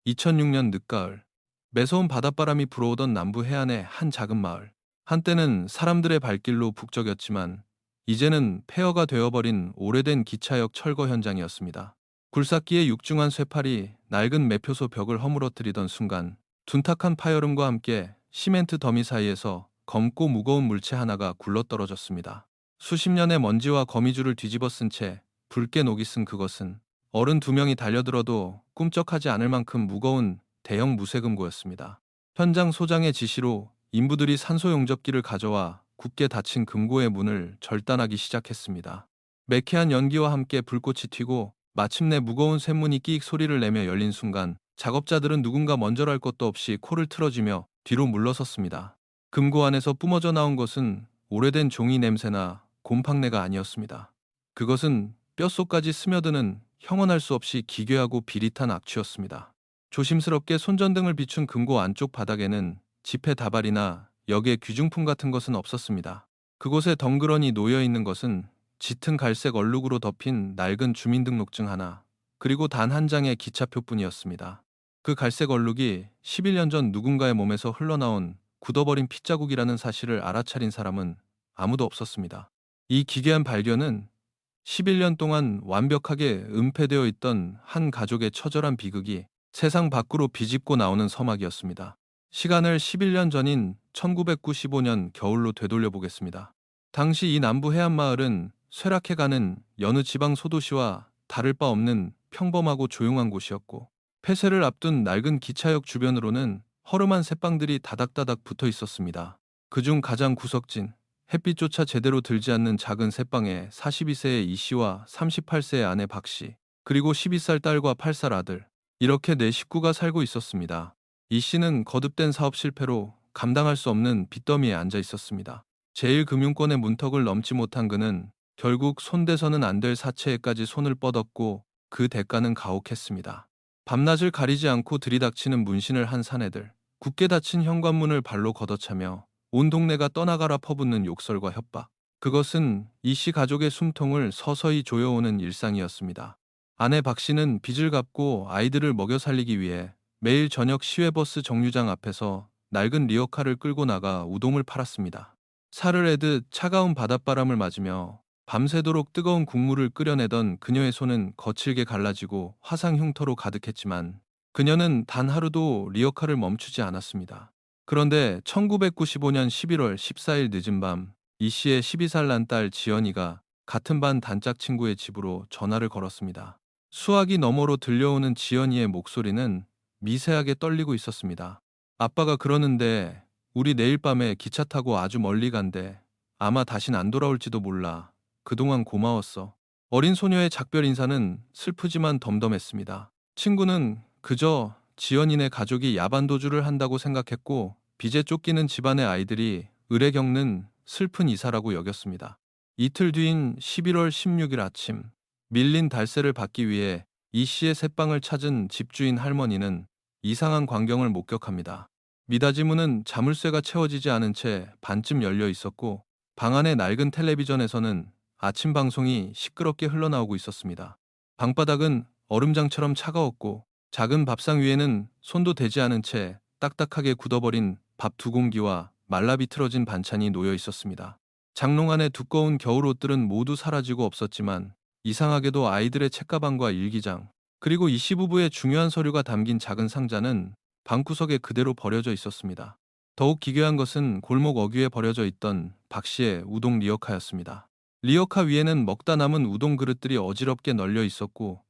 2006년 늦가을, 매서운 바닷바람이 불어오던 남부 해안의 한 작은 마을. 한때는 사람들의 발길로 북적였지만 이제는 폐허가 되어버린 오래된 기차역 철거 현장이었습니다. 굴삭기의 육중한 쇠팔이 낡은 매표소 벽을 허물어뜨리던 순간 둔탁한 파열음과 함께 시멘트 더미 사이에서 검고 무거운 물체 하나가 굴러떨어졌습니다. 수십 년의 먼지와 거미줄을 뒤집어 쓴 채 붉게 녹이 쓴 그것은 어른 두 명이 달려들어도 꿈쩍하지 않을 만큼 무거운 대형 무쇠금고였습니다. 현장 소장의 지시로 인부들이 산소 용접기를 가져와 굳게 닫힌 금고의 문을 절단하기 시작했습니다. 매캐한 연기와 함께 불꽃이 튀고 마침내 무거운 쇳문이 끼익 소리를 내며 열린 순간 작업자들은 누군가 먼저랄 것도 없이 코를 틀어쥐며 뒤로 물러섰습니다. 금고 안에서 뿜어져 나온 것은 오래된 종이 냄새나 곰팡내가 아니었습니다. 그것은 뼛속까지 스며드는 형언할 수 없이 기괴하고 비릿한 악취였습니다. 조심스럽게 손전등을 비춘 금고 안쪽 바닥에는 지폐 다발이나 역의 귀중품 같은 것은 없었습니다. 그곳에 덩그러니 놓여있는 것은 짙은 갈색 얼룩으로 덮인 낡은 주민등록증 하나, 그리고 단 한 장의 기차표뿐이었습니다. 그 갈색 얼룩이 11년 전 누군가의 몸에서 흘러나온 굳어버린 핏자국이라는 사실을 알아차린 사람은 아무도 없었습니다. 이 기괴한 발견은 11년 동안 완벽하게 은폐되어 있던 한 가족의 처절한 비극이 세상 밖으로 비집고 나오는 서막이었습니다. 시간을 11년 전인 1995년 겨울로 되돌려 보겠습니다. 당시 이 남부 해안마을은 쇠락해가는 여느 지방 소도시와 다를 바 없는 평범하고 조용한 곳이었고, 폐쇄를 앞둔 낡은 기차역 주변으로는 허름한 새빵들이 다닥다닥 붙어 있었습니다. 그중 가장 구석진, 햇빛조차 제대로 들지 않는 작은 새빵에 42세의 이 씨와 38세의 아내 박 씨, 그리고 12살 딸과 8살 아들, 이렇게 네 식구가 살고 있었습니다. 이 씨는 거듭된 사업 실패로 감당할 수 없는 빚더미에 앉아 있었습니다. 제1금융권의 문턱을 넘지 못한 그는 결국 손대서는 안 될 사채에까지 손을 뻗었고 그 대가는 가혹했습니다. 밤낮을 가리지 않고 들이닥치는 문신을 한 사내들, 굳게 닫힌 현관문을 발로 걷어차며 온 동네가 떠나가라 퍼붓는 욕설과 협박. 그것은 이 씨 가족의 숨통을 서서히 조여오는 일상이었습니다. 아내 박 씨는 빚을 갚고 아이들을 먹여 살리기 위해 매일 저녁 시외버스 정류장 앞에서 낡은 리어카를 끌고 나가 우동을 팔았습니다. 살을 애듯 차가운 바닷바람을 맞으며 밤새도록 뜨거운 국물을 끓여내던 그녀의 손은 거칠게 갈라지고 화상 흉터로 가득했지만 그녀는 단 하루도 리어카를 멈추지 않았습니다. 그런데 1995년 11월 14일 늦은 밤, 이 씨의 12살 난 딸 지연이가 같은 반 단짝 친구의 집으로 전화를 걸었습니다. 수화기 너머로 들려오는 지연이의 목소리는 미세하게 떨리고 있었습니다. 아빠가 그러는데 우리 내일 밤에 기차 타고 아주 멀리 간대. 아마 다신 안 돌아올지도 몰라. 그동안 고마웠어. 어린 소녀의 작별 인사는 슬프지만 덤덤했습니다. 친구는 그저 지연이네 가족이 야반도주를 한다고 생각했고 빚에 쫓기는 집안의 아이들이 을에 겪는 슬픈 이사라고 여겼습니다. 이틀 뒤인 11월 16일 아침, 밀린 달세를 받기 위해 이 씨의 새빵을 찾은 집주인 할머니는 이상한 광경을 목격합니다. 미닫이 문은 자물쇠가 채워지지 않은 채 반쯤 열려 있었고 방 안의 낡은 텔레비전에서는 아침 방송이 시끄럽게 흘러나오고 있었습니다. 방바닥은 얼음장처럼 차가웠고 작은 밥상 위에는 손도 대지 않은 채 딱딱하게 굳어버린 밥 두 공기와 말라 비틀어진 반찬이 놓여 있었습니다. 장롱 안의 두꺼운 겨울옷들은 모두 사라지고 없었지만 이상하게도 아이들의 책가방과 일기장, 그리고 이 씨 부부의 중요한 서류가 담긴 작은 상자는 방구석에 그대로 버려져 있었습니다. 더욱 기괴한 것은 골목 어귀에 버려져 있던 박 씨의 우동 리어카였습니다. 리어카 위에는 먹다 남은 우동 그릇들이 어지럽게 널려 있었고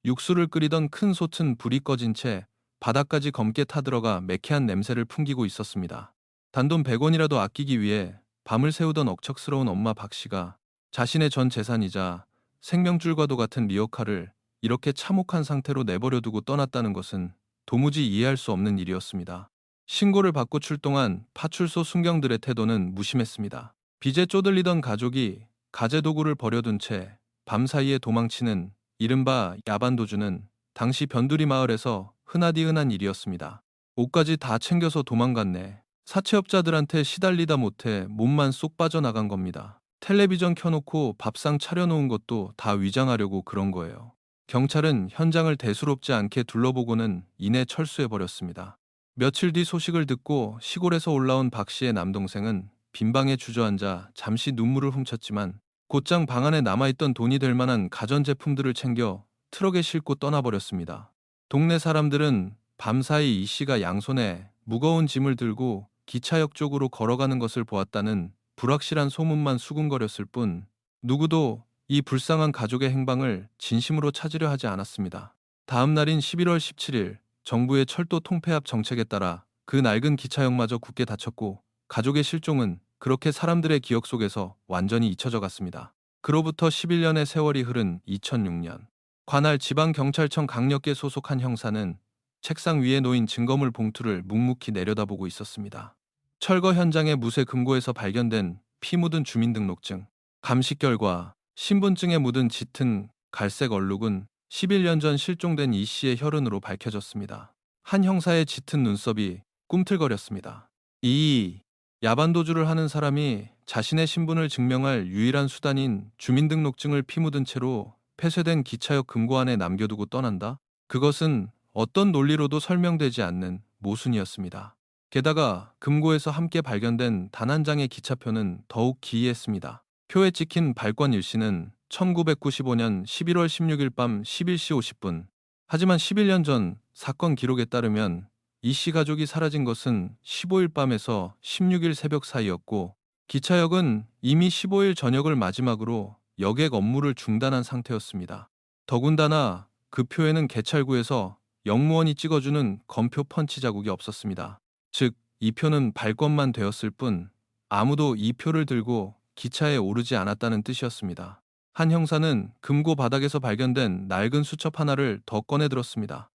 육수를 끓이던 큰 솥은 불이 꺼진 채 바닥까지 검게 타들어가 매캐한 냄새를 풍기고 있었습니다. 단돈 100원이라도 아끼기 위해 밤을 새우던 억척스러운 엄마 박 씨가 자신의 전 재산이자 생명줄과도 같은 리어카를 이렇게 참혹한 상태로 내버려두고 떠났다는 것은 도무지 이해할 수 없는 일이었습니다. 신고를 받고 출동한 파출소 순경들의 태도는 무심했습니다. 빚에 쪼들리던 가족이 가재도구를 버려둔 채 밤사이에 도망치는 이른바 야반도주는 당시 변두리 마을에서 흔하디 흔한 일이었습니다. 옷까지 다 챙겨서 도망갔네. 사채업자들한테 시달리다 못해 몸만 쏙 빠져나간 겁니다. 텔레비전 켜놓고 밥상 차려놓은 것도 다 위장하려고 그런 거예요. 경찰은 현장을 대수롭지 않게 둘러보고는 이내 철수해버렸습니다. 며칠 뒤 소식을 듣고 시골에서 올라온 박 씨의 남동생은 빈방에 주저앉아 잠시 눈물을 훔쳤지만 곧장 방 안에 남아있던 돈이 될 만한 가전제품들을 챙겨 트럭에 싣고 떠나버렸습니다. 동네 사람들은 밤사이 이 씨가 양손에 무거운 짐을 들고 기차역 쪽으로 걸어가는 것을 보았다는 불확실한 소문만 수군거렸을 뿐 누구도 이 불쌍한 가족의 행방을 진심으로 찾으려 하지 않았습니다. 다음 날인 11월 17일 정부의 철도 통폐합 정책에 따라 그 낡은 기차역마저 굳게 닫혔고 가족의 실종은 그렇게 사람들의 기억 속에서 완전히 잊혀져 갔습니다. 그로부터 11년의 세월이 흐른 2006년 관할 지방경찰청 강력계 소속 한 형사는 책상 위에 놓인 증거물 봉투를 묵묵히 내려다보고 있었습니다. 철거 현장의 무쇠 금고에서 발견된 피 묻은 주민등록증, 감식 결과, 신분증에 묻은 짙은 갈색 얼룩은 11년 전 실종된 이 씨의 혈흔으로 밝혀졌습니다. 한 형사의 짙은 눈썹이 꿈틀거렸습니다. 이 야반도주를 하는 사람이 자신의 신분을 증명할 유일한 수단인 주민등록증을 피 묻은 채로 폐쇄된 기차역 금고 안에 남겨두고 떠난다? 그것은 어떤 논리로도 설명되지 않는 모순이었습니다. 게다가 금고에서 함께 발견된 단 한 장의 기차표는 더욱 기이했습니다. 표에 찍힌 발권 일시는 1995년 11월 16일 밤 11시 50분. 하지만 11년 전 사건 기록에 따르면 이 씨 가족이 사라진 것은 15일 밤에서 16일 새벽 사이였고 기차역은 이미 15일 저녁을 마지막으로 여객 업무를 중단한 상태였습니다. 더군다나 그 표에는 개찰구에서 역무원이 찍어주는 검표 펀치 자국이 없었습니다. 즉, 이 표는 발권만 되었을 뿐 아무도 이 표를 들고 기차에 오르지 않았다는 뜻이었습니다. 한 형사는 금고 바닥에서 발견된 낡은 수첩 하나를 더 꺼내 들었습니다.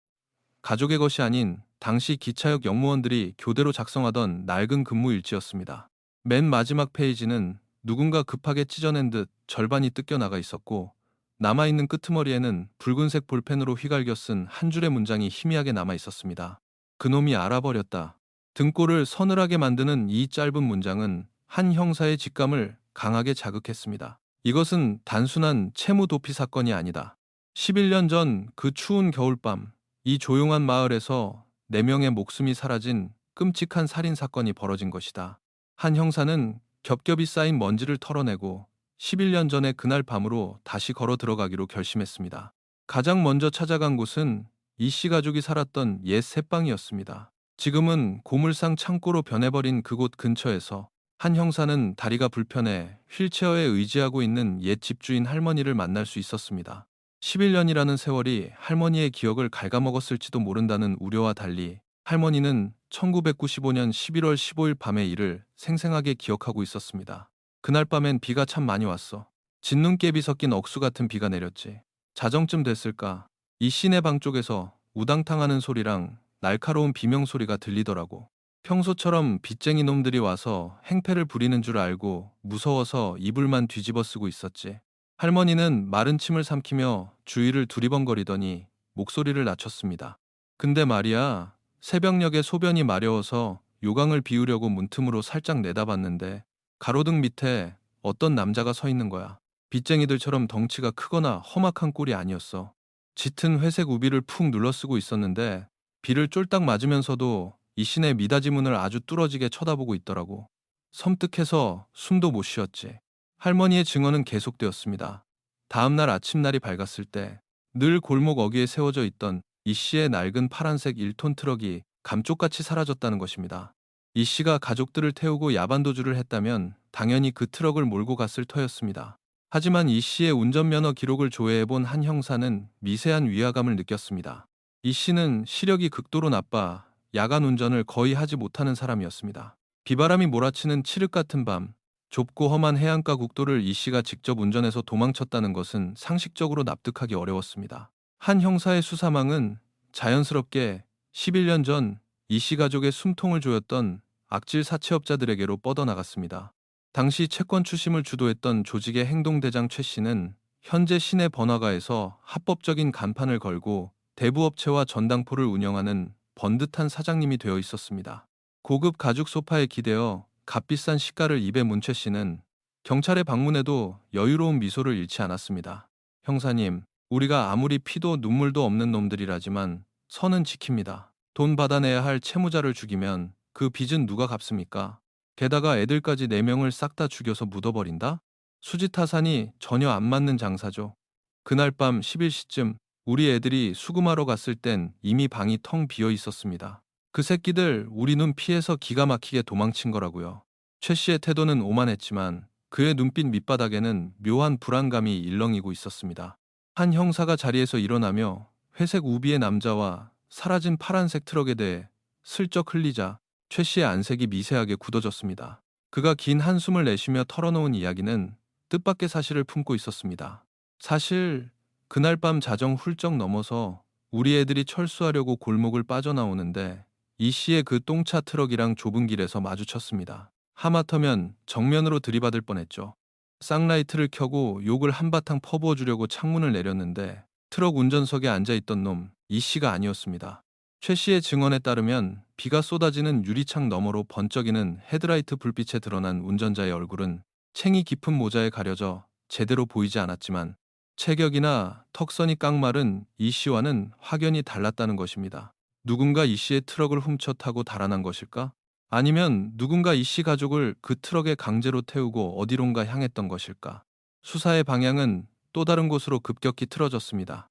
가족의 것이 아닌 당시 기차역 역무원들이 교대로 작성하던 낡은 근무 일지였습니다. 맨 마지막 페이지는 누군가 급하게 찢어낸 듯 절반이 뜯겨나가 있었고 남아있는 끄트머리에는 붉은색 볼펜으로 휘갈겨 쓴 한 줄의 문장이 희미하게 남아 있었습니다. 그놈이 알아버렸다. 등골을 서늘하게 만드는 이 짧은 문장은 한 형사의 직감을 강하게 자극했습니다. 이것은 단순한 채무 도피 사건이 아니다. 11년 전 그 추운 겨울밤, 이 조용한 마을에서 4명의 목숨이 사라진 끔찍한 살인 사건이 벌어진 것이다. 한 형사는 겹겹이 쌓인 먼지를 털어내고 11년 전의 그날 밤으로 다시 걸어 들어가기로 결심했습니다. 가장 먼저 찾아간 곳은 이 씨 가족이 살았던 옛 새방이었습니다. 지금은 고물상 창고로 변해버린 그곳 근처에서 한 형사는 다리가 불편해 휠체어에 의지하고 있는 옛 집주인 할머니를 만날 수 있었습니다. 11년이라는 세월이 할머니의 기억을 갉아먹었을지도 모른다는 우려와 달리 할머니는 1995년 11월 15일 밤의 일을 생생하게 기억하고 있었습니다. 그날 밤엔 비가 참 많이 왔어. 진눈깨비 섞인 억수 같은 비가 내렸지. 자정쯤 됐을까 이 씨네 방 쪽에서 우당탕하는 소리랑 날카로운 비명소리가 들리더라고. 평소처럼 빚쟁이 놈들이 와서 행패를 부리는 줄 알고 무서워서 이불만 뒤집어 쓰고 있었지. 할머니는 마른 침을 삼키며 주위를 두리번거리더니 목소리를 낮췄습니다. 근데 말이야, 새벽녘에 소변이 마려워서 요강을 비우려고 문틈으로 살짝 내다봤는데 가로등 밑에 어떤 남자가 서 있는 거야. 빚쟁이들처럼 덩치가 크거나 험악한 꼴이 아니었어. 짙은 회색 우비를 푹 눌러쓰고 있었는데 비를 쫄딱 맞으면서도 이 씨네 미닫이 문을 아주 뚫어지게 쳐다보고 있더라고. 섬뜩해서 숨도 못 쉬었지. 할머니의 증언은 계속되었습니다. 다음 날 아침 날이 밝았을 때 늘 골목 어귀에 세워져 있던 이 씨의 낡은 파란색 1톤 트럭이 감쪽같이 사라졌다는 것입니다. 이 씨가 가족들을 태우고 야반도주를 했다면 당연히 그 트럭을 몰고 갔을 터였습니다. 하지만 이 씨의 운전면허 기록을 조회해본 한 형사는 미세한 위화감을 느꼈습니다. 이 씨는 시력이 극도로 나빠 야간 운전을 거의 하지 못하는 사람이었습니다. 비바람이 몰아치는 칠흑 같은 밤, 좁고 험한 해안가 국도를 이 씨가 직접 운전해서 도망쳤다는 것은 상식적으로 납득하기 어려웠습니다. 한 형사의 수사망은 자연스럽게 11년 전 이 씨 가족의 숨통을 조였던 악질 사채업자들에게로 뻗어나갔습니다. 당시 채권 추심을 주도했던 조직의 행동대장 최 씨는 현재 시내 번화가에서 합법적인 간판을 걸고 대부업체와 전당포를 운영하는 번듯한 사장님이 되어 있었습니다. 고급 가죽 소파에 기대어 값비싼 시가를 입에 문 최 씨는 경찰의 방문에도 여유로운 미소를 잃지 않았습니다. 형사님, 우리가 아무리 피도 눈물도 없는 놈들이라지만 선은 지킵니다. 돈 받아내야 할 채무자를 죽이면 그 빚은 누가 갚습니까? 게다가 애들까지 4명을 싹 다 죽여서 묻어버린다? 수지타산이 전혀 안 맞는 장사죠. 그날 밤 11시쯤 우리 애들이 수금하러 갔을 땐 이미 방이 텅 비어 있었습니다. 그 새끼들 우리 눈 피해서 기가 막히게 도망친 거라고요. 최 씨의 태도는 오만했지만 그의 눈빛 밑바닥에는 묘한 불안감이 일렁이고 있었습니다. 한 형사가 자리에서 일어나며 회색 우비의 남자와 사라진 파란색 트럭에 대해 슬쩍 흘리자 최 씨의 안색이 미세하게 굳어졌습니다. 그가 긴 한숨을 내쉬며 털어놓은 이야기는 뜻밖의 사실을 품고 있었습니다. 사실 그날 밤 자정 훌쩍 넘어서 우리 애들이 철수하려고 골목을 빠져나오는데 이 씨의 그 똥차 트럭이랑 좁은 길에서 마주쳤습니다. 하마터면 정면으로 들이받을 뻔했죠. 쌍라이트를 켜고 욕을 한바탕 퍼부어 주려고 창문을 내렸는데 트럭 운전석에 앉아있던 놈 이 씨가 아니었습니다. 최 씨의 증언에 따르면 비가 쏟아지는 유리창 너머로 번쩍이는 헤드라이트 불빛에 드러난 운전자의 얼굴은 챙이 깊은 모자에 가려져 제대로 보이지 않았지만 체격이나 턱선이 깡마른 이 씨와는 확연히 달랐다는 것입니다. 누군가 이 씨의 트럭을 훔쳐 타고 달아난 것일까? 아니면 누군가 이 씨 가족을 그 트럭에 강제로 태우고 어디론가 향했던 것일까? 수사의 방향은 또 다른 곳으로 급격히 틀어졌습니다.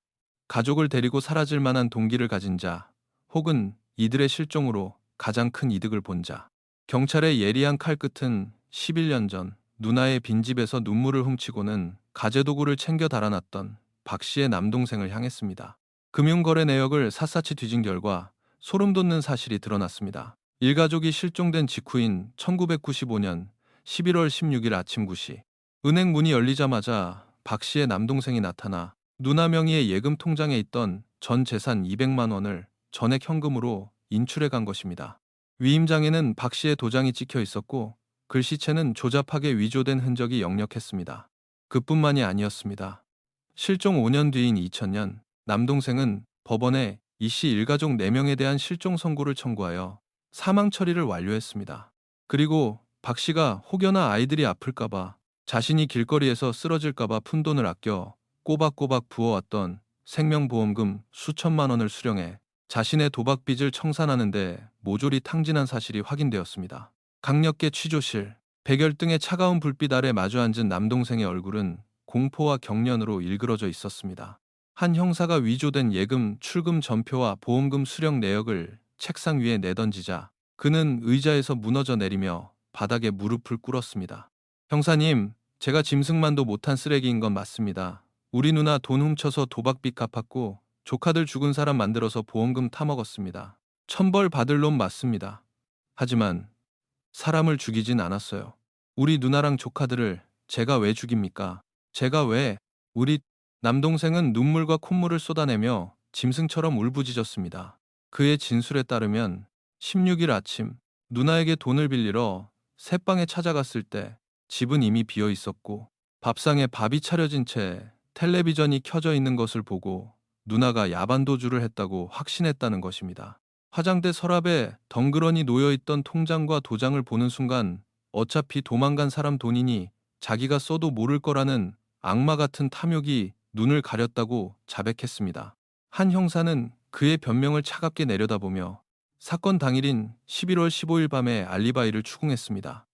가족을 데리고 사라질 만한 동기를 가진 자, 혹은 이들의 실종으로 가장 큰 이득을 본 자. 경찰의 예리한 칼끝은 11년 전 누나의 빈집에서 눈물을 훔치고는 가재도구를 챙겨 달아났던 박 씨의 남동생을 향했습니다. 금융거래 내역을 샅샅이 뒤진 결과 소름 돋는 사실이 드러났습니다. 일가족이 실종된 직후인 1995년 11월 16일 아침 9시 은행 문이 열리자마자 박 씨의 남동생이 나타나 누나 명의의 예금 통장에 있던 전 재산 200만 원을 전액 현금으로 인출해 간 것입니다. 위임장에는 박 씨의 도장이 찍혀 있었고 글씨체는 조잡하게 위조된 흔적이 역력했습니다. 그뿐만이 아니었습니다. 실종 5년 뒤인 2000년 남동생은 법원에 이 씨 일가족 4명에 대한 실종 선고를 청구하여 사망 처리를 완료했습니다. 그리고 박 씨가 혹여나 아이들이 아플까봐 자신이 길거리에서 쓰러질까봐 푼돈을 아껴 꼬박꼬박 부어왔던 생명보험금 수천만 원을 수령해 자신의 도박빚을 청산하는데 모조리 탕진한 사실이 확인되었습니다. 강력계 취조실, 백열등의 차가운 불빛 아래 마주 앉은 남동생의 얼굴은 공포와 경련으로 일그러져 있었습니다. 한 형사가 위조된 예금 출금 전표와 보험금 수령 내역을 책상 위에 내던지자 그는 의자에서 무너져 내리며 바닥에 무릎을 꿇었습니다. 형사님, 제가 짐승만도 못한 쓰레기인 건 맞습니다. 우리 누나 돈 훔쳐서 도박빚 갚았고 조카들 죽은 사람 만들어서 보험금 타먹었습니다. 천벌 받을 놈 맞습니다. 하지만 사람을 죽이진 않았어요. 우리 누나랑 조카들을 제가 왜 죽입니까? 제가 왜? 우리 남동생은 눈물과 콧물을 쏟아내며 짐승처럼 울부짖었습니다. 그의 진술에 따르면 16일 아침 누나에게 돈을 빌리러 새방에 찾아갔을 때 집은 이미 비어 있었고 밥상에 밥이 차려진 채 텔레비전이 켜져 있는 것을 보고 누나가 야반도주를 했다고 확신했다는 것입니다. 화장대 서랍에 덩그러니 놓여있던 통장과 도장을 보는 순간 어차피 도망간 사람 돈이니 자기가 써도 모를 거라는 악마 같은 탐욕이 눈을 가렸다고 자백했습니다. 한 형사는 그의 변명을 차갑게 내려다보며 사건 당일인 11월 15일 밤에 알리바이를 추궁했습니다.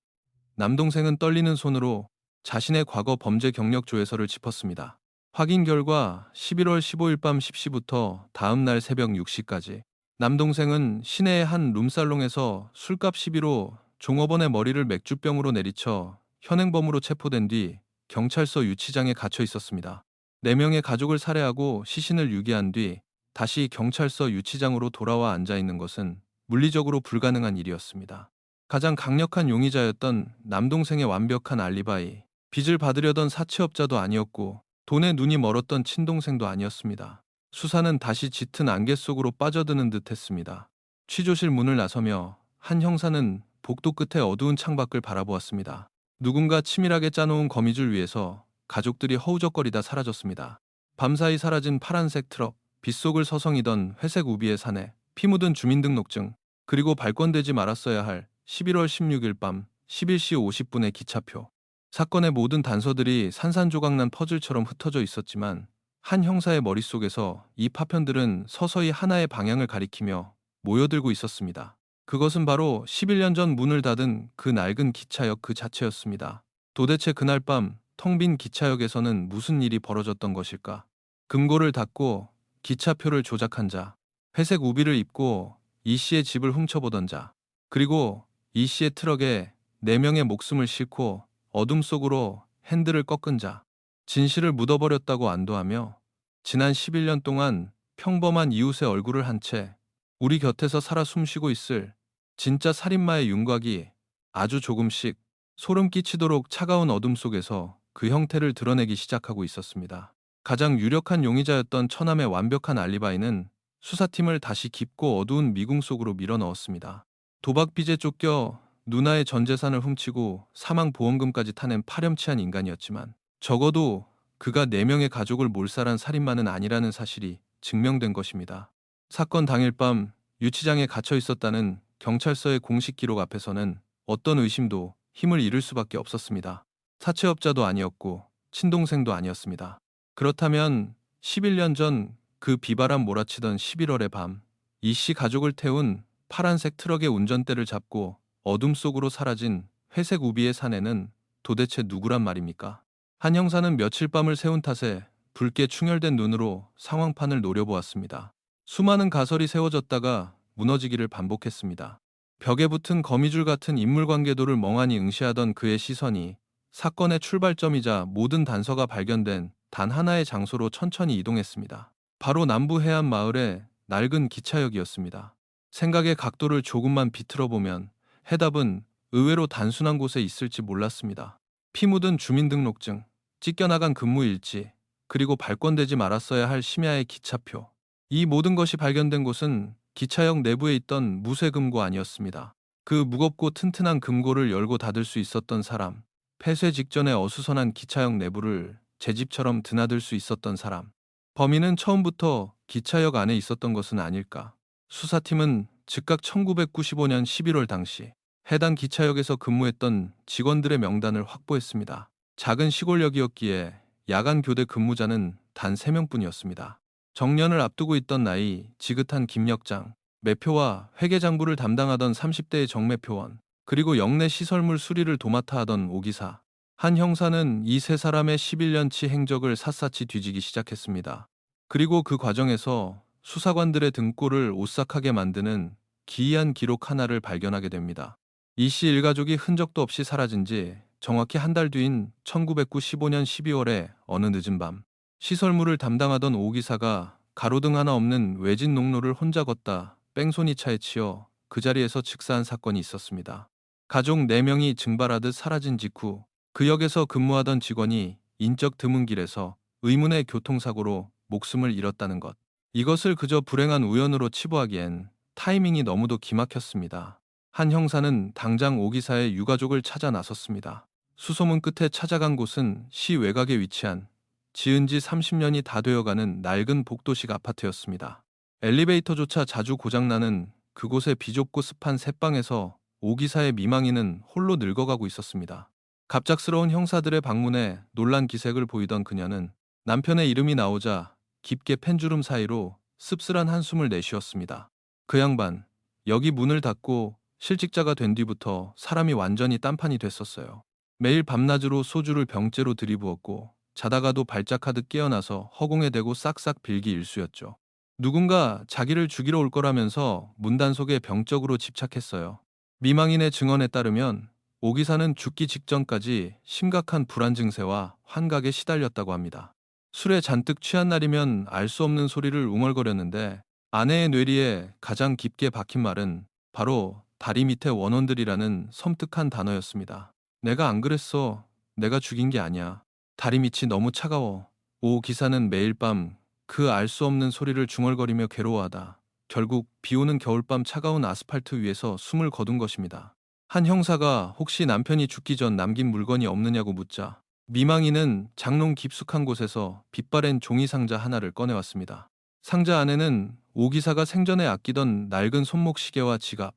남동생은 떨리는 손으로 자신의 과거 범죄 경력 조회서를 짚었습니다. 확인 결과 11월 15일 밤 10시부터 다음 날 새벽 6시까지 남동생은 시내의 한 룸살롱에서 술값 시비로 종업원의 머리를 맥주병으로 내리쳐 현행범으로 체포된 뒤 경찰서 유치장에 갇혀 있었습니다. 4명의 가족을 살해하고 시신을 유기한 뒤 다시 경찰서 유치장으로 돌아와 앉아 있는 것은 물리적으로 불가능한 일이었습니다. 가장 강력한 용의자였던 남동생의 완벽한 알리바이, 빚을 받으려던 사채업자도 아니었고 돈에 눈이 멀었던 친동생도 아니었습니다. 수사는 다시 짙은 안개 속으로 빠져드는 듯 했습니다. 취조실 문을 나서며 한 형사는 복도 끝에 어두운 창밖을 바라보았습니다. 누군가 치밀하게 짜놓은 거미줄 위에서 가족들이 허우적거리다 사라졌습니다. 밤사이 사라진 파란색 트럭, 빗속을 서성이던 회색 우비의 사내, 피 묻은 주민등록증, 그리고 발권되지 말았어야 할 11월 16일 밤 11시 50분의 기차표. 사건의 모든 단서들이 산산조각난 퍼즐처럼 흩어져 있었지만 한 형사의 머릿속에서 이 파편들은 서서히 하나의 방향을 가리키며 모여들고 있었습니다. 그것은 바로 11년 전 문을 닫은 그 낡은 기차역 그 자체였습니다. 도대체 그날 밤 텅 빈 기차역에서는 무슨 일이 벌어졌던 것일까? 금고를 닫고 기차표를 조작한 자, 회색 우비를 입고 이 씨의 집을 훔쳐보던 자, 그리고 이 씨의 트럭에 4명의 목숨을 싣고 어둠 속으로 핸들을 꺾은 자, 진실을 묻어버렸다고 안도하며 지난 11년 동안 평범한 이웃의 얼굴을 한 채 우리 곁에서 살아 숨쉬고 있을 진짜 살인마의 윤곽이 아주 조금씩 소름 끼치도록 차가운 어둠 속에서 그 형태를 드러내기 시작하고 있었습니다. 가장 유력한 용의자였던 처남의 완벽한 알리바이는 수사팀을 다시 깊고 어두운 미궁 속으로 밀어넣었습니다. 도박 빚에 쫓겨 누나의 전 재산을 훔치고 사망 보험금까지 타낸 파렴치한 인간이었지만 적어도 그가 4명의 가족을 몰살한 살인마는 아니라는 사실이 증명된 것입니다. 사건 당일 밤 유치장에 갇혀 있었다는 경찰서의 공식 기록 앞에서는 어떤 의심도 힘을 잃을 수밖에 없었습니다. 사채업자도 아니었고 친동생도 아니었습니다. 그렇다면 11년 전 그 비바람 몰아치던 11월의 밤, 이 씨 가족을 태운 파란색 트럭의 운전대를 잡고 어둠 속으로 사라진 회색 우비의 사내는 도대체 누구란 말입니까? 한 형사는 며칠 밤을 새운 탓에 붉게 충혈된 눈으로 상황판을 노려보았습니다. 수많은 가설이 세워졌다가 무너지기를 반복했습니다. 벽에 붙은 거미줄 같은 인물관계도를 멍하니 응시하던 그의 시선이 사건의 출발점이자 모든 단서가 발견된 단 하나의 장소로 천천히 이동했습니다. 바로 남부 해안 마을의 낡은 기차역이었습니다. 생각의 각도를 조금만 비틀어 보면 해답은 의외로 단순한 곳에 있을지 몰랐습니다. 피 묻은 주민등록증, 찢겨나간 근무일지, 그리고 발권되지 말았어야 할 심야의 기차표. 이 모든 것이 발견된 곳은 기차역 내부에 있던 무쇠금고 아니었습니다. 그 무겁고 튼튼한 금고를 열고 닫을 수 있었던 사람, 폐쇄 직전에 어수선한 기차역 내부를 제 집처럼 드나들 수 있었던 사람. 범인은 처음부터 기차역 안에 있었던 것은 아닐까. 수사팀은 즉각 1995년 11월 당시 해당 기차역에서 근무했던 직원들의 명단을 확보했습니다. 작은 시골역이었기에 야간 교대 근무자는 단 3명뿐이었습니다. 정년을 앞두고 있던 나이 지긋한 김역장, 매표와 회계장부를 담당하던 30대의 정매표원, 그리고 역내 시설물 수리를 도맡아 하던 오기사. 한 형사는 이 3사람의 11년치 행적을 샅샅이 뒤지기 시작했습니다. 그리고 그 과정에서 수사관들의 등골을 오싹하게 만드는 기이한 기록 하나를 발견하게 됩니다. 이 씨 일가족이 흔적도 없이 사라진 지 정확히 한 달 뒤인 1995년 12월의 어느 늦은 밤, 시설물을 담당하던 오 기사가 가로등 하나 없는 외진 농로를 혼자 걷다 뺑소니 차에 치여 그 자리에서 즉사한 사건이 있었습니다. 가족 4명이 증발하듯 사라진 직후 그 역에서 근무하던 직원이 인적 드문길에서 의문의 교통사고로 목숨을 잃었다는 것. 이것을 그저 불행한 우연으로 치부하기엔 타이밍이 너무도 기막혔습니다. 한 형사는 당장 오 기사의 유가족을 찾아 나섰습니다. 수소문 끝에 찾아간 곳은 시 외곽에 위치한 지은 지 30년이 다 되어가는 낡은 복도식 아파트였습니다. 엘리베이터조차 자주 고장나는 그곳의 비좁고 습한 새방에서 오 기사의 미망인은 홀로 늙어가고 있었습니다. 갑작스러운 형사들의 방문에 놀란 기색을 보이던 그녀는 남편의 이름이 나오자 깊게 펜주름 사이로 씁쓸한 한숨을 내쉬었습니다. 그 양반, 여기 문을 닫고 실직자가 된 뒤부터 사람이 완전히 딴판이 됐었어요. 매일 밤낮으로 소주를 병째로 들이부었고 자다가도 발작하듯 깨어나서 허공에 대고 싹싹 빌기 일쑤였죠. 누군가 자기를 죽이러 올 거라면서 문단속에 병적으로 집착했어요. 미망인의 증언에 따르면 오 기사는 죽기 직전까지 심각한 불안 증세와 환각에 시달렸다고 합니다. 술에 잔뜩 취한 날이면 알 수 없는 소리를 웅얼거렸는데 아내의 뇌리에 가장 깊게 박힌 말은 바로 다리 밑에 원혼들이라는 섬뜩한 단어였습니다. 내가 안 그랬어. 내가 죽인 게 아니야. 다리 밑이 너무 차가워. 오 기사는 매일 밤 그 알 수 없는 소리를 중얼거리며 괴로워하다 결국 비 오는 겨울밤 차가운 아스팔트 위에서 숨을 거둔 것입니다. 한 형사가 혹시 남편이 죽기 전 남긴 물건이 없느냐고 묻자 미망인은 장롱 깊숙한 곳에서 빛바랜 종이 상자 하나를 꺼내왔습니다. 상자 안에는 오 기사가 생전에 아끼던 낡은 손목 시계와 지갑,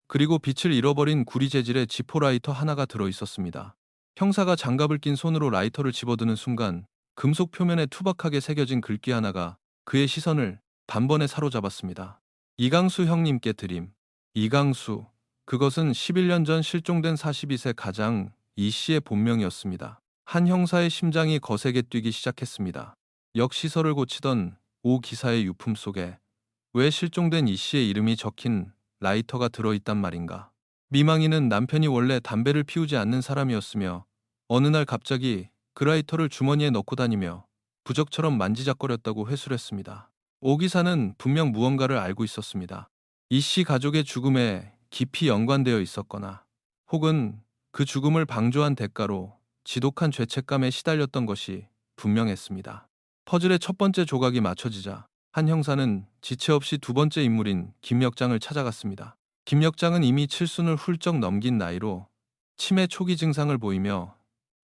그리고 빛을 잃어버린 구리 재질의 지포 라이터 하나가 들어 있었습니다. 형사가 장갑을 낀 손으로 라이터를 집어드는 순간 금속 표면에 투박하게 새겨진 글귀 하나가 그의 시선을 단번에 사로잡았습니다. 이강수 형님께 드림. 이강수. 그것은 11년 전 실종된 42세 가장 이 씨의 본명이었습니다. 한 형사의 심장이 거세게 뛰기 시작했습니다. 역시설을 고치던 오 기사의 유품 속에 왜 실종된 이 씨의 이름이 적힌 라이터가 들어있단 말인가. 미망이는 남편이 원래 담배를 피우지 않는 사람이었으며 어느 날 갑자기 그 라이터를 주머니에 넣고 다니며 부적처럼 만지작거렸다고 회술했습니다. 오 기사는 분명 무언가를 알고 있었습니다. 이 씨 가족의 죽음에 깊이 연관되어 있었거나 혹은 그 죽음을 방조한 대가로 지독한 죄책감에 시달렸던 것이 분명했습니다. 퍼즐의 첫 번째 조각이 맞춰지자 한 형사는 지체 없이 두 번째 인물인 김역장을 찾아갔습니다. 김역장은 이미 칠순을 훌쩍 넘긴 나이로 치매 초기 증상을 보이며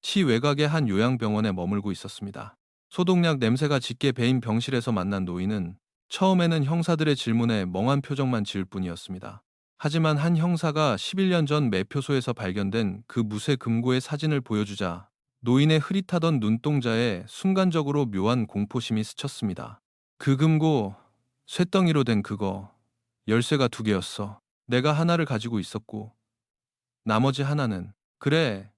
시 외곽의 한 요양병원에 머물고 있었습니다. 소독약 냄새가 짙게 배인 병실에서 만난 노인은 처음에는 형사들의 질문에 멍한 표정만 지을 뿐이었습니다. 하지만 한 형사가 11년 전 매표소에서 발견된 그 무쇠 금고의 사진을 보여주자 노인의 흐릿하던 눈동자에 순간적으로 묘한 공포심이 스쳤습니다. 그 금고, 쇳덩이로 된 그거, 열쇠가 두 개였어. 내가 하나를 가지고 있었고 나머지 하나는, 그래,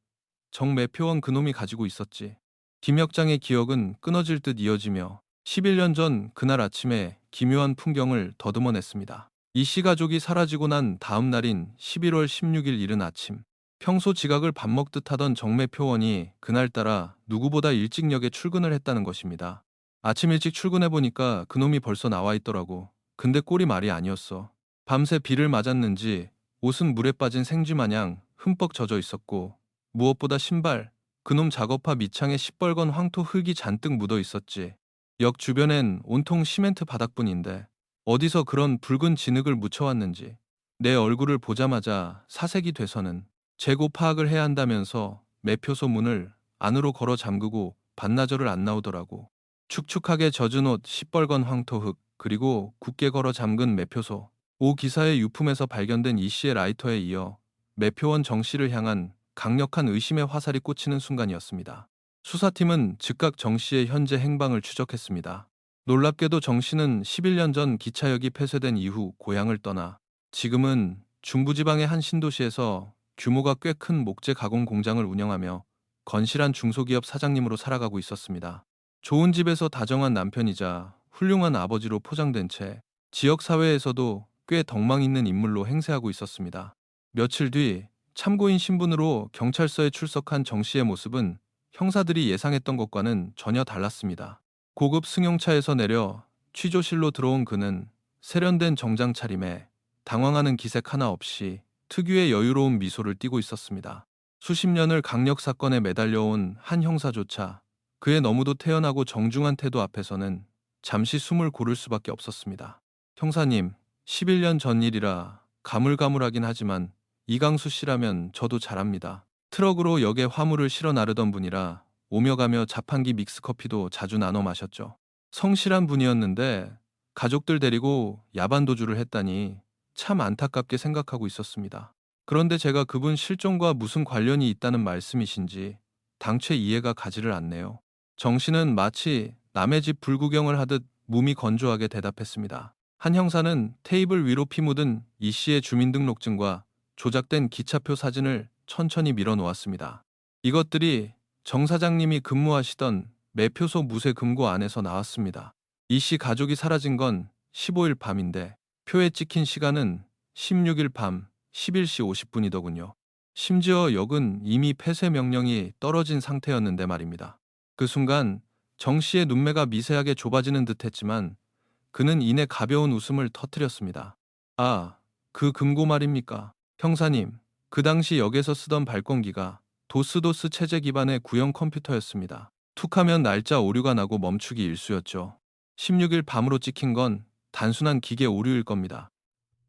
정매표원 그놈이 가지고 있었지. 김역장의 기억은 끊어질 듯 이어지며 11년 전 그날 아침에 기묘한 풍경을 더듬어냈습니다. 이 씨 가족이 사라지고 난 다음 날인 11월 16일 이른 아침, 평소 지각을 밥 먹듯 하던 정매표원이 그날따라 누구보다 일찍 역에 출근을 했다는 것입니다. 아침 일찍 출근해보니까 그놈이 벌써 나와 있더라고. 근데 꼴이 말이 아니었어. 밤새 비를 맞았는지 옷은 물에 빠진 생쥐 마냥 흠뻑 젖어 있었고 무엇보다 신발, 그놈 작업화 밑창에 시뻘건 황토 흙이 잔뜩 묻어 있었지. 역 주변엔 온통 시멘트 바닥뿐인데 어디서 그런 붉은 진흙을 묻혀왔는지 내 얼굴을 보자마자 사색이 돼서는 재고 파악을 해야 한다면서 매표소 문을 안으로 걸어 잠그고 반나절을 안 나오더라고. 축축하게 젖은 옷, 시뻘건 황토 흙, 그리고 굳게 걸어 잠근 매표소. 오 기사의 유품에서 발견된 이 씨의 라이터에 이어 매표원 정 씨를 향한 강력한 의심의 화살이 꽂히는 순간이었습니다. 수사팀은 즉각 정 씨의 현재 행방을 추적했습니다. 놀랍게도 정 씨는 11년 전 기차역이 폐쇄된 이후 고향을 떠나 지금은 중부지방의 한 신도시에서 규모가 꽤 큰 목재 가공 공장을 운영하며 건실한 중소기업 사장님으로 살아가고 있었습니다. 좋은 집에서 다정한 남편이자 훌륭한 아버지로 포장된 채 지역 사회에서도 꽤 덕망 있는 인물로 행세하고 있었습니다. 며칠 뒤 참고인 신분으로 경찰서에 출석한 정 씨의 모습은 형사들이 예상했던 것과는 전혀 달랐습니다. 고급 승용차에서 내려 취조실로 들어온 그는 세련된 정장 차림에 당황하는 기색 하나 없이 특유의 여유로운 미소를 띠고 있었습니다. 수십 년을 강력 사건에 매달려온 한 형사조차 그의 너무도 태연하고 정중한 태도 앞에서는 잠시 숨을 고를 수밖에 없었습니다. 형사님, 11년 전 일이라 가물가물하긴 하지만 이강수 씨라면 저도 잘 압니다. 트럭으로 역에 화물을 실어 나르던 분이라 오며 가며 자판기 믹스커피도 자주 나눠 마셨죠. 성실한 분이었는데 가족들 데리고 야반 도주를 했다니 참 안타깝게 생각하고 있었습니다. 그런데 제가 그분 실종과 무슨 관련이 있다는 말씀이신지 당최 이해가 가지를 않네요. 정 씨는 마치 남의 집 불구경을 하듯 몸이 건조하게 대답했습니다. 한 형사는 테이블 위로 피 묻은 이 씨의 주민등록증과 조작된 기차표 사진을 천천히 밀어 놓았습니다. 이것들이 정 사장님이 근무하시던 매표소 무쇠 금고 안에서 나왔습니다. 이 씨 가족이 사라진 건 15일 밤인데 표에 찍힌 시간은 16일 밤 11시 50분이더군요. 심지어 역은 이미 폐쇄 명령이 떨어진 상태였는데 말입니다. 그 순간 정 씨의 눈매가 미세하게 좁아지는 듯했지만 그는 이내 가벼운 웃음을 터뜨렸습니다. 아, 그 금고 말입니까? 형사님, 그 당시 역에서 쓰던 발권기가 도스도스 체제 기반의 구형 컴퓨터였습니다. 툭하면 날짜 오류가 나고 멈추기 일쑤였죠. 16일 밤으로 찍힌 건 단순한 기계 오류일 겁니다.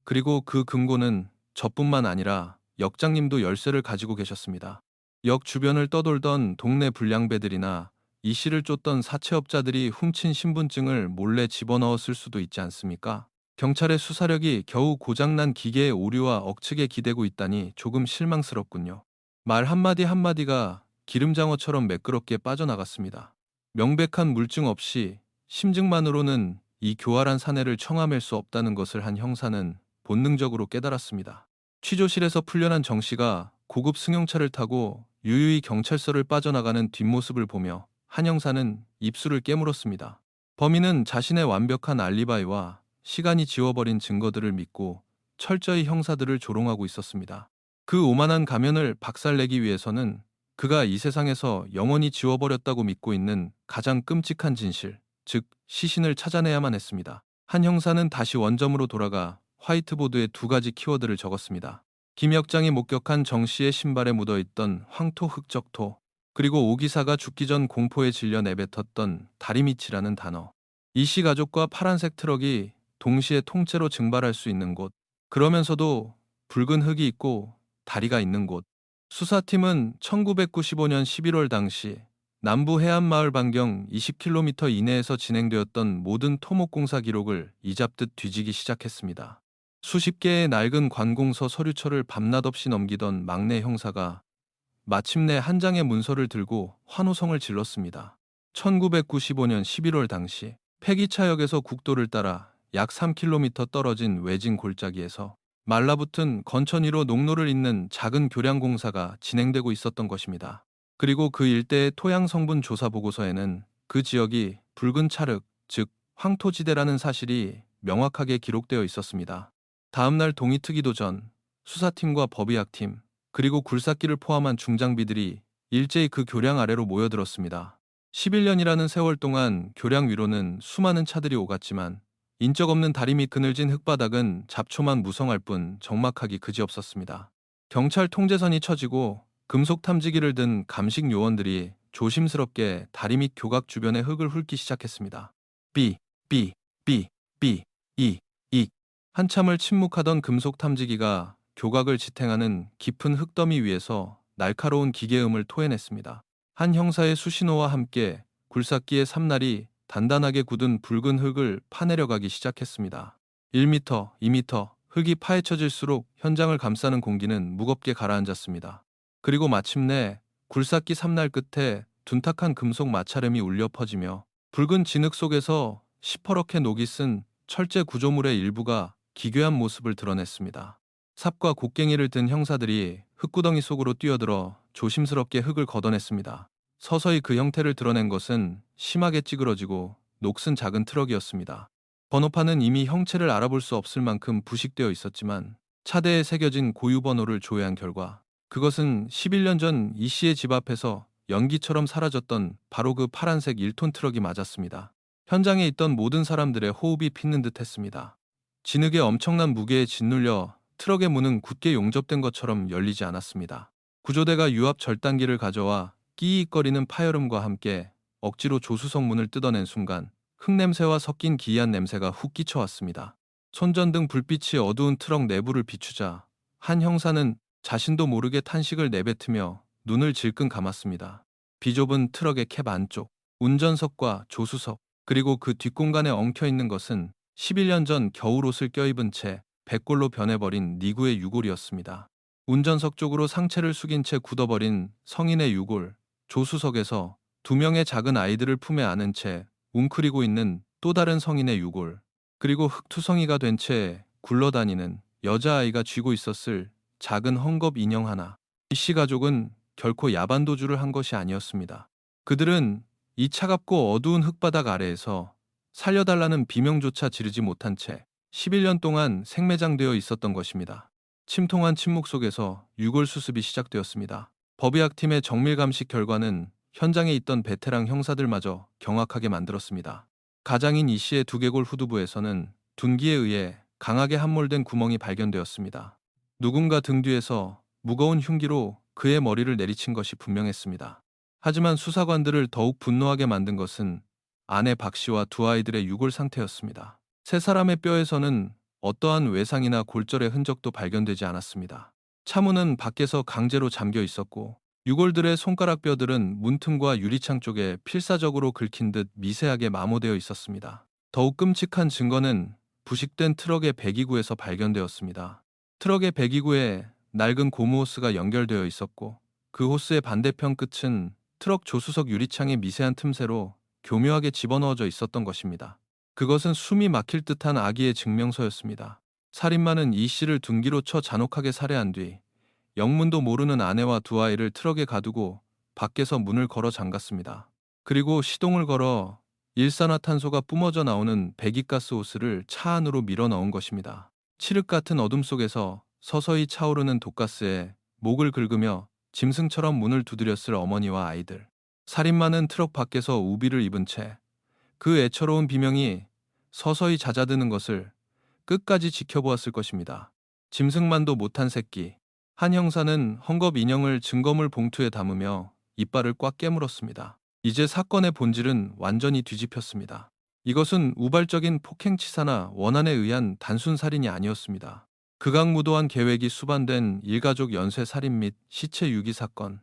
그리고 그 금고는 저뿐만 아니라 역장님도 열쇠를 가지고 계셨습니다. 역 주변을 떠돌던 동네 불량배들이나 이 씨를 쫓던 사채업자들이 훔친 신분증을 몰래 집어넣었을 수도 있지 않습니까? 경찰의 수사력이 겨우 고장난 기계의 오류와 억측에 기대고 있다니 조금 실망스럽군요. 말 한마디 한마디가 기름장어처럼 매끄럽게 빠져나갔습니다. 명백한 물증 없이 심증만으로는 이 교활한 사내를 청함할 수 없다는 것을 한 형사는 본능적으로 깨달았습니다. 취조실에서 풀려난 정 씨가 고급 승용차를 타고 유유히 경찰서를 빠져나가는 뒷모습을 보며 한 형사는 입술을 깨물었습니다. 범인은 자신의 완벽한 알리바이와 시간이 지워버린 증거들을 믿고 철저히 형사들을 조롱하고 있었습니다. 그 오만한 가면을 박살내기 위해서는 그가 이 세상에서 영원히 지워버렸다고 믿고 있는 가장 끔찍한 진실, 즉 시신을 찾아내야만 했습니다. 한 형사는 다시 원점으로 돌아가 화이트보드에 두 가지 키워드를 적었습니다. 김역장이 목격한 정 씨의 신발에 묻어있던 황토 흑적토, 그리고 오 기사가 죽기 전 공포에 질려 내뱉었던 다리밑이라는 단어. 이 씨 가족과 파란색 트럭이 동시에 통째로 증발할 수 있는 곳, 그러면서도 붉은 흙이 있고 다리가 있는 곳. 수사팀은 1995년 11월 당시 남부 해안마을 반경 20km 이내에서 진행되었던 모든 토목공사 기록을 이잡듯 뒤지기 시작했습니다. 수십 개의 낡은 관공서 서류처를 밤낮 없이 넘기던 막내 형사가 마침내 한 장의 문서를 들고 환호성을 질렀습니다. 1995년 11월 당시 폐기차역에서 국도를 따라 약 3km 떨어진 외진 골짜기에서 말라붙은 건천 위로 농로를 잇는 작은 교량 공사가 진행되고 있었던 것입니다. 그리고 그 일대의 토양 성분 조사 보고서에는 그 지역이 붉은 찰흙, 즉 황토지대라는 사실이 명확하게 기록되어 있었습니다. 다음날 동이 트기도 전 수사팀과 법의학팀, 그리고 굴삭기를 포함한 중장비들이 일제히 그 교량 아래로 모여들었습니다. 11년이라는 세월 동안 교량 위로는 수많은 차들이 오갔지만 인적 없는 다리 및 그늘진 흙바닥은 잡초만 무성할 뿐 적막하기 그지없었습니다. 경찰 통제선이 쳐지고 금속 탐지기를 든 감식 요원들이 조심스럽게 다리 및 교각 주변의 흙을 훑기 시작했습니다. 삐, 삐, 삐, 삐, 이. 한참을 침묵하던 금속 탐지기가 교각을 지탱하는 깊은 흙더미 위에서 날카로운 기계음을 토해냈습니다. 한 형사의 수신호와 함께 굴삭기의 삼날이 단단하게 굳은 붉은 흙을 파내려가기 시작했습니다. 1m, 2m, 흙이 파헤쳐질수록 현장을 감싸는 공기는 무겁게 가라앉았습니다. 그리고 마침내 굴삭기 삼날 끝에 둔탁한 금속 마찰음이 울려 퍼지며 붉은 진흙 속에서 시퍼렇게 녹이 쓴 철제 구조물의 일부가 기괴한 모습을 드러냈습니다. 삽과 곡괭이를 든 형사들이 흙구덩이 속으로 뛰어들어 조심스럽게 흙을 걷어냈습니다. 서서히 그 형태를 드러낸 것은 심하게 찌그러지고 녹슨 작은 트럭이었습니다. 번호판은 이미 형체를 알아볼 수 없을 만큼 부식되어 있었지만 차대에 새겨진 고유 번호를 조회한 결과 그것은 11년 전 이 씨의 집 앞에서 연기처럼 사라졌던 바로 그 파란색 1톤 트럭이 맞았습니다. 현장에 있던 모든 사람들의 호흡이 핏는 듯 했습니다. 진흙의 엄청난 무게에 짓눌려 트럭의 문은 굳게 용접된 것처럼 열리지 않았습니다. 구조대가 유압 절단기를 가져와 끼익거리는 파열음과 함께 억지로 조수석 문을 뜯어낸 순간 흙냄새와 섞인 기이한 냄새가 훅 끼쳐왔습니다. 손전등 불빛이 어두운 트럭 내부를 비추자 한 형사는 자신도 모르게 탄식을 내뱉으며 눈을 질끈 감았습니다. 비좁은 트럭의 캡 안쪽, 운전석과 조수석, 그리고 그 뒷공간에 엉켜있는 것은 11년 전 겨울옷을 껴입은 채 백골로 변해버린 니구의 유골이었습니다. 운전석 쪽으로 상체를 숙인 채 굳어버린 성인의 유골, 조수석에서 두 명의 작은 아이들을 품에 안은 채 웅크리고 있는 또 다른 성인의 유골, 그리고 흙투성이가 된 채 굴러다니는 여자아이가 쥐고 있었을 작은 헝겊 인형 하나. 이 씨 가족은 결코 야반도주를 한 것이 아니었습니다. 그들은 이 차갑고 어두운 흙바닥 아래에서 살려달라는 비명조차 지르지 못한 채 11년 동안 생매장되어 있었던 것입니다. 침통한 침묵 속에서 유골 수습이 시작되었습니다. 법의학팀의 정밀 감식 결과는 현장에 있던 베테랑 형사들마저 경악하게 만들었습니다. 가장인 이 씨의 두개골 후두부에서는 둔기에 의해 강하게 함몰된 구멍이 발견되었습니다. 누군가 등 뒤에서 무거운 흉기로 그의 머리를 내리친 것이 분명했습니다. 하지만 수사관들을 더욱 분노하게 만든 것은 아내 박 씨와 두 아이들의 유골 상태였습니다. 세 사람의 뼈에서는 어떠한 외상이나 골절의 흔적도 발견되지 않았습니다. 차문은 밖에서 강제로 잠겨 있었고 유골들의 손가락 뼈들은 문틈과 유리창 쪽에 필사적으로 긁힌 듯 미세하게 마모되어 있었습니다. 더욱 끔찍한 증거는 부식된 트럭의 배기구에서 발견되었습니다. 트럭의 배기구에 낡은 고무 호스가 연결되어 있었고 그 호스의 반대편 끝은 트럭 조수석 유리창의 미세한 틈새로 교묘하게 집어넣어져 있었던 것입니다. 그것은 숨이 막힐 듯한 악의의 증명서였습니다. 살인마는 이 씨를 둔기로 쳐 잔혹하게 살해한 뒤 영문도 모르는 아내와 두 아이를 트럭에 가두고 밖에서 문을 걸어 잠갔습니다. 그리고 시동을 걸어 일산화탄소가 뿜어져 나오는 배기가스 호스를 차 안으로 밀어 넣은 것입니다. 칠흑 같은 어둠 속에서 서서히 차오르는 독가스에 목을 긁으며 짐승처럼 문을 두드렸을 어머니와 아이들. 살인마는 트럭 밖에서 우비를 입은 채 그 애처로운 비명이 서서히 잦아드는 것을 끝까지 지켜보았을 것입니다. 짐승만도 못한 새끼. 한 형사는 헝겊 인형을 증거물 봉투에 담으며 이빨을 꽉 깨물었습니다. 이제 사건의 본질은 완전히 뒤집혔습니다. 이것은 우발적인 폭행치사나 원한에 의한 단순 살인이 아니었습니다. 극악무도한 계획이 수반된 일가족 연쇄 살인 및 시체 유기 사건.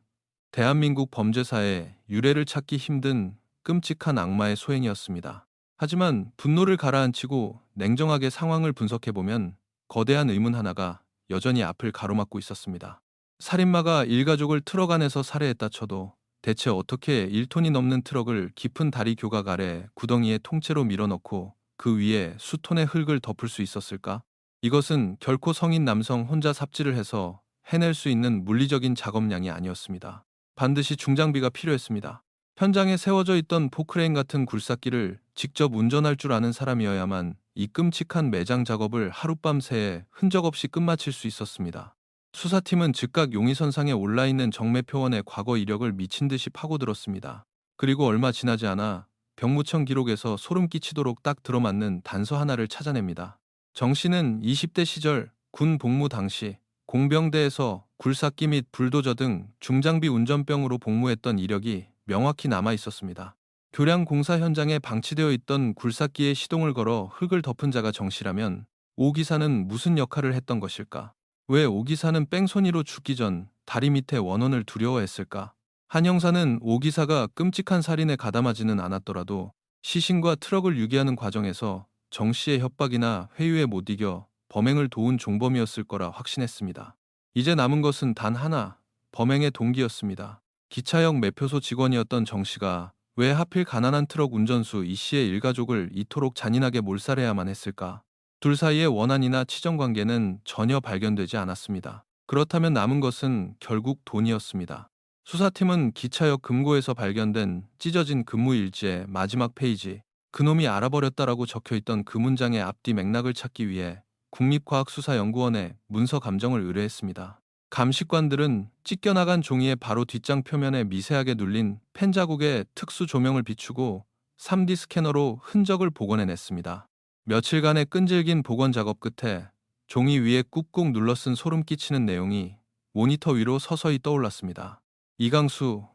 대한민국 범죄사의 유례를 찾기 힘든 끔찍한 악마의 소행이었습니다. 하지만 분노를 가라앉히고 냉정하게 상황을 분석해보면 거대한 의문 하나가 여전히 앞을 가로막고 있었습니다. 살인마가 일가족을 트럭 안에서 살해했다 쳐도 대체 어떻게 1톤이 넘는 트럭을 깊은 다리 교각 아래 구덩이에 통째로 밀어넣고 그 위에 수톤의 흙을 덮을 수 있었을까? 이것은 결코 성인 남성 혼자 삽질을 해서 해낼 수 있는 물리적인 작업량이 아니었습니다. 반드시 중장비가 필요했습니다. 현장에 세워져 있던 포크레인 같은 굴삭기를 직접 운전할 줄 아는 사람이어야만 이 끔찍한 매장 작업을 하룻밤새에 흔적 없이 끝마칠 수 있었습니다. 수사팀은 즉각 용의선상에 올라있는 정매 표원의 과거 이력을 미친 듯이 파고들었습니다. 그리고 얼마 지나지 않아 병무청 기록에서 소름 끼치도록 딱 들어맞는 단서 하나를 찾아냅니다. 정 씨는 20대 시절 군 복무 당시 공병대에서 굴삭기 및 불도저 등 중장비 운전병으로 복무했던 이력이 명확히 남아 있었습니다. 교량 공사 현장에 방치되어 있던 굴삭기에 시동을 걸어 흙을 덮은 자가 정 씨라면 오 기사는 무슨 역할을 했던 것일까? 왜 오 기사는 뺑소니로 죽기 전 다리 밑에 원혼을 두려워했을까? 한 형사는 오 기사가 끔찍한 살인에 가담하지는 않았더라도 시신과 트럭을 유기하는 과정에서 정 씨의 협박이나 회유에 못 이겨 범행을 도운 종범이었을 거라 확신했습니다. 이제 남은 것은 단 하나, 범행의 동기였습니다. 기차역 매표소 직원이었던 정 씨가 왜 하필 가난한 트럭 운전수 이 씨의 일가족을 이토록 잔인하게 몰살해야만 했을까? 둘 사이의 원한이나 치정 관계는 전혀 발견되지 않았습니다. 그렇다면 남은 것은 결국 돈이었습니다. 수사팀은 기차역 금고에서 발견된 찢어진 근무일지의 마지막 페이지, 그놈이 알아버렸다라고 적혀있던 그 문장의 앞뒤 맥락을 찾기 위해 국립과학수사연구원에 문서 감정을 의뢰했습니다. 감식관들은 찢겨나간 종이의 바로 뒷장 표면에 미세하게 눌린 펜 자국에 특수 조명을 비추고 3D 스캐너로 흔적을 복원해냈습니다. 며칠간의 끈질긴 복원 작업 끝에 종이 위에 꾹꾹 눌러 쓴 소름 끼치는 내용이 모니터 위로 서서히 떠올랐습니다. 이강수,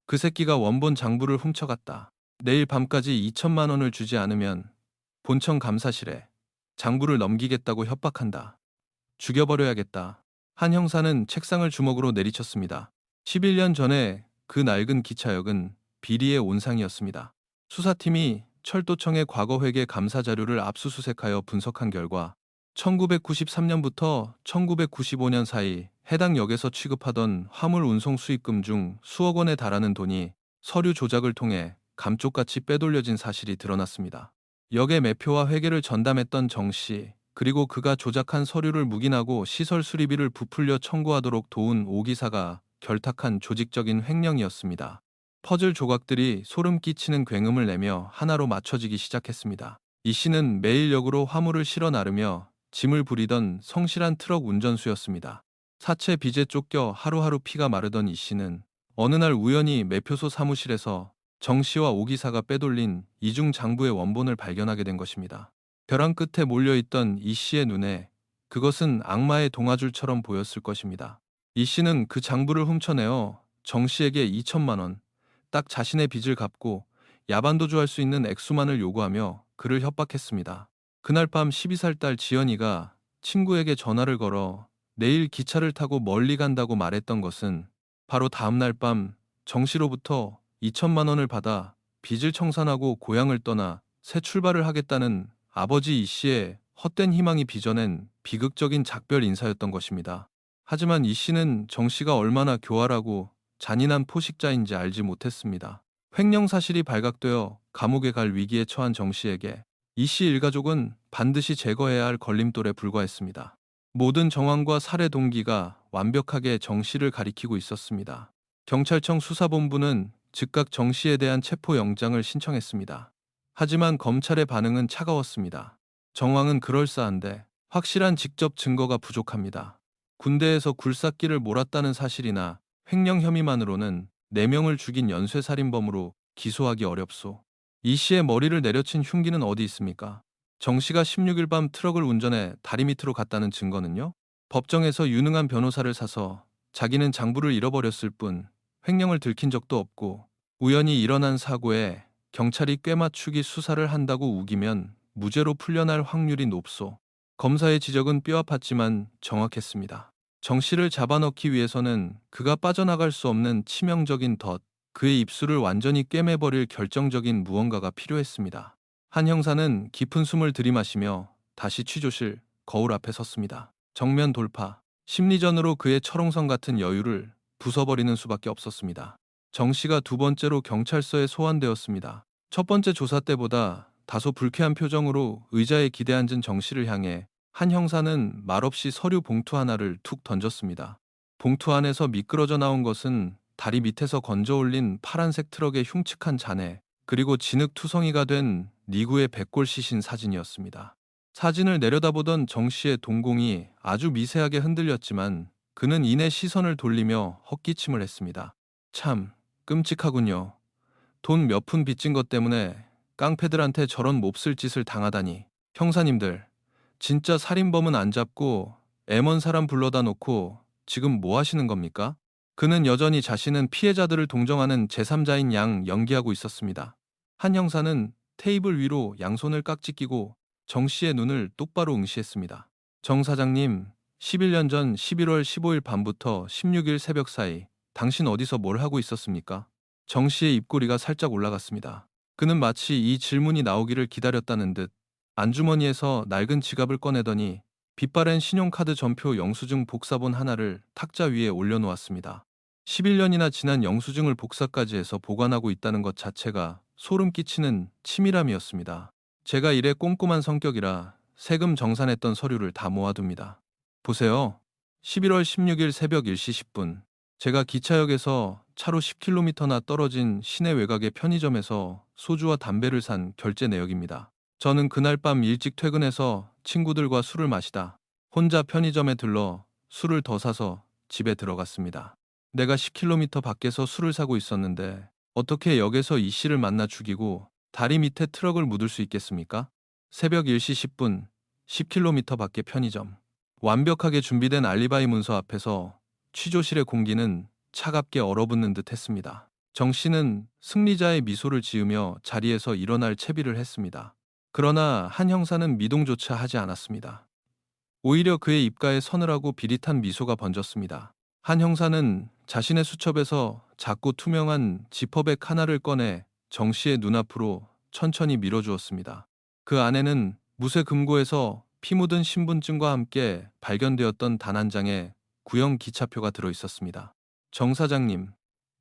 그 새끼가 원본 장부를 훔쳐갔다. 내일 밤까지 2천만 원을 주지 않으면 본청 감사실에 장부를 넘기겠다고 협박한다. 죽여버려야겠다. 한 형사는 책상을 주먹으로 내리쳤습니다. 11년 전에 그 낡은 기차역은 비리의 온상이었습니다. 수사팀이 철도청의 과거회계 감사 자료를 압수수색하여 분석한 결과 1993년부터 1995년 사이 해당 역에서 취급하던 화물 운송 수익금 중 수억 원에 달하는 돈이 서류 조작을 통해 감쪽같이 빼돌려진 사실이 드러났습니다. 역의 매표와 회계를 전담했던 정 씨, 그리고 그가 조작한 서류를 묵인하고 시설 수리비를 부풀려 청구하도록 도운 오 기사가 결탁한 조직적인 횡령이었습니다. 퍼즐 조각들이 소름 끼치는 굉음을 내며 하나로 맞춰지기 시작했습니다. 이 씨는 매일 역으로 화물을 실어 나르며 짐을 부리던 성실한 트럭 운전수였습니다. 사체 빚에 쫓겨 하루하루 피가 마르던 이 씨는 어느 날 우연히 매표소 사무실에서 정 씨와 오 기사가 빼돌린 이중 장부의 원본을 발견하게 된 것입니다. 벼랑 끝에 몰려있던 이 씨의 눈에 그것은 악마의 동아줄처럼 보였을 것입니다. 이 씨는 그 장부를 훔쳐내어 정 씨에게 2천만 원, 딱 자신의 빚을 갚고 야반도주할 수 있는 액수만을 요구하며 그를 협박했습니다. 그날 밤 12살 딸 지연이가 친구에게 전화를 걸어 내일 기차를 타고 멀리 간다고 말했던 것은 바로 다음날 밤 정 씨로부터 2천만 원을 받아 빚을 청산하고 고향을 떠나 새 출발을 하겠다는 아버지 이 씨의 헛된 희망이 빚어낸 비극적인 작별 인사였던 것입니다. 하지만 이 씨는 정 씨가 얼마나 교활하고 잔인한 포식자인지 알지 못했습니다. 횡령 사실이 발각되어 감옥에 갈 위기에 처한 정 씨에게 이 씨 일가족은 반드시 제거해야 할 걸림돌에 불과했습니다. 모든 정황과 살해 동기가 완벽하게 정 씨를 가리키고 있었습니다. 경찰청 수사본부는 즉각 정 씨에 대한 체포영장을 신청했습니다. 하지만 검찰의 반응은 차가웠습니다. 정황은 그럴싸한데 확실한 직접 증거가 부족합니다. 군대에서 굴삭기를 몰았다는 사실이나 횡령 혐의만으로는 4명을 죽인 연쇄살인범으로 기소하기 어렵소. 이 씨의 머리를 내려친 흉기는 어디 있습니까? 정 씨가 16일 밤 트럭을 운전해 다리 밑으로 갔다는 증거는요? 법정에서 유능한 변호사를 사서 자기는 장부를 잃어버렸을 뿐 횡령을 들킨 적도 없고 우연히 일어난 사고에 경찰이 꿰맞추기 수사를 한다고 우기면 무죄로 풀려날 확률이 높소. 검사의 지적은 뼈아팠지만 정확했습니다. 정 씨를 잡아넣기 위해서는 그가 빠져나갈 수 없는 치명적인 덫, 그의 입술을 완전히 꿰매버릴 결정적인 무언가가 필요했습니다. 한 형사는 깊은 숨을 들이마시며 다시 취조실 거울 앞에 섰습니다. 정면 돌파, 심리전으로 그의 철옹성 같은 여유를 부숴버리는 수밖에 없었습니다. 정 씨가 두 번째로 경찰서에 소환되었습니다. 첫 번째 조사 때보다 다소 불쾌한 표정으로 의자에 기대앉은 정 씨를 향해 한 형사는 말없이 서류 봉투 하나를 툭 던졌습니다. 봉투 안에서 미끄러져 나온 것은 다리 밑에서 건져 올린 파란색 트럭의 흉측한 잔해, 그리고 진흙투성이가 된 니구의 백골 시신 사진이었습니다. 사진을 내려다보던 정 씨의 동공이 아주 미세하게 흔들렸지만 그는 이내 시선을 돌리며 헛기침을 했습니다. 참 끔찍하군요. 돈 몇 푼 빚진 것 때문에 깡패들한테 저런 몹쓸 짓을 당하다니. 형사님들, 진짜 살인범은 안 잡고 애먼 사람 불러다 놓고 지금 뭐 하시는 겁니까? 그는 여전히 자신은 피해자들을 동정하는 제3자인 양 연기하고 있었습니다. 한 형사는 테이블 위로 양손을 깍지 끼고 정 씨의 눈을 똑바로 응시했습니다. 정 사장님, 11년 전 11월 15일 밤부터 16일 새벽 사이 당신 어디서 뭘 하고 있었습니까? 정 씨의 입꼬리가 살짝 올라갔습니다. 그는 마치 이 질문이 나오기를 기다렸다는 듯 안주머니에서 낡은 지갑을 꺼내더니 빛바랜 신용카드 전표 영수증 복사본 하나를 탁자 위에 올려놓았습니다. 11년이나 지난 영수증을 복사까지 해서 보관하고 있다는 것 자체가 소름 끼치는 치밀함이었습니다. 제가 이래 꼼꼼한 성격이라 세금 정산했던 서류를 다 모아둡니다. 보세요. 11월 16일 새벽 1시 10분. 제가 기차역에서 차로 10km나 떨어진 시내 외곽의 편의점에서 소주와 담배를 산 결제 내역입니다. 저는 그날 밤 일찍 퇴근해서 친구들과 술을 마시다 혼자 편의점에 들러 술을 더 사서 집에 들어갔습니다. 내가 10km 밖에서 술을 사고 있었는데 어떻게 역에서 이 씨를 만나 죽이고 다리 밑에 트럭을 묻을 수 있겠습니까? 새벽 1시 10분, 10km 밖의 편의점. 완벽하게 준비된 알리바이 문서 앞에서 취조실의 공기는 차갑게 얼어붙는 듯 했습니다. 정 씨는 승리자의 미소를 지으며 자리에서 일어날 채비를 했습니다. 그러나 한 형사는 미동조차 하지 않았습니다. 오히려 그의 입가에 서늘하고 비릿한 미소가 번졌습니다. 한 형사는 자신의 수첩에서 작고 투명한 지퍼백 하나를 꺼내 정 씨의 눈앞으로 천천히 밀어주었습니다. 그 안에는 무쇠 금고에서 피 묻은 신분증과 함께 발견되었던 단 한 장의 구형 기차표가 들어 있었습니다. 정 사장님,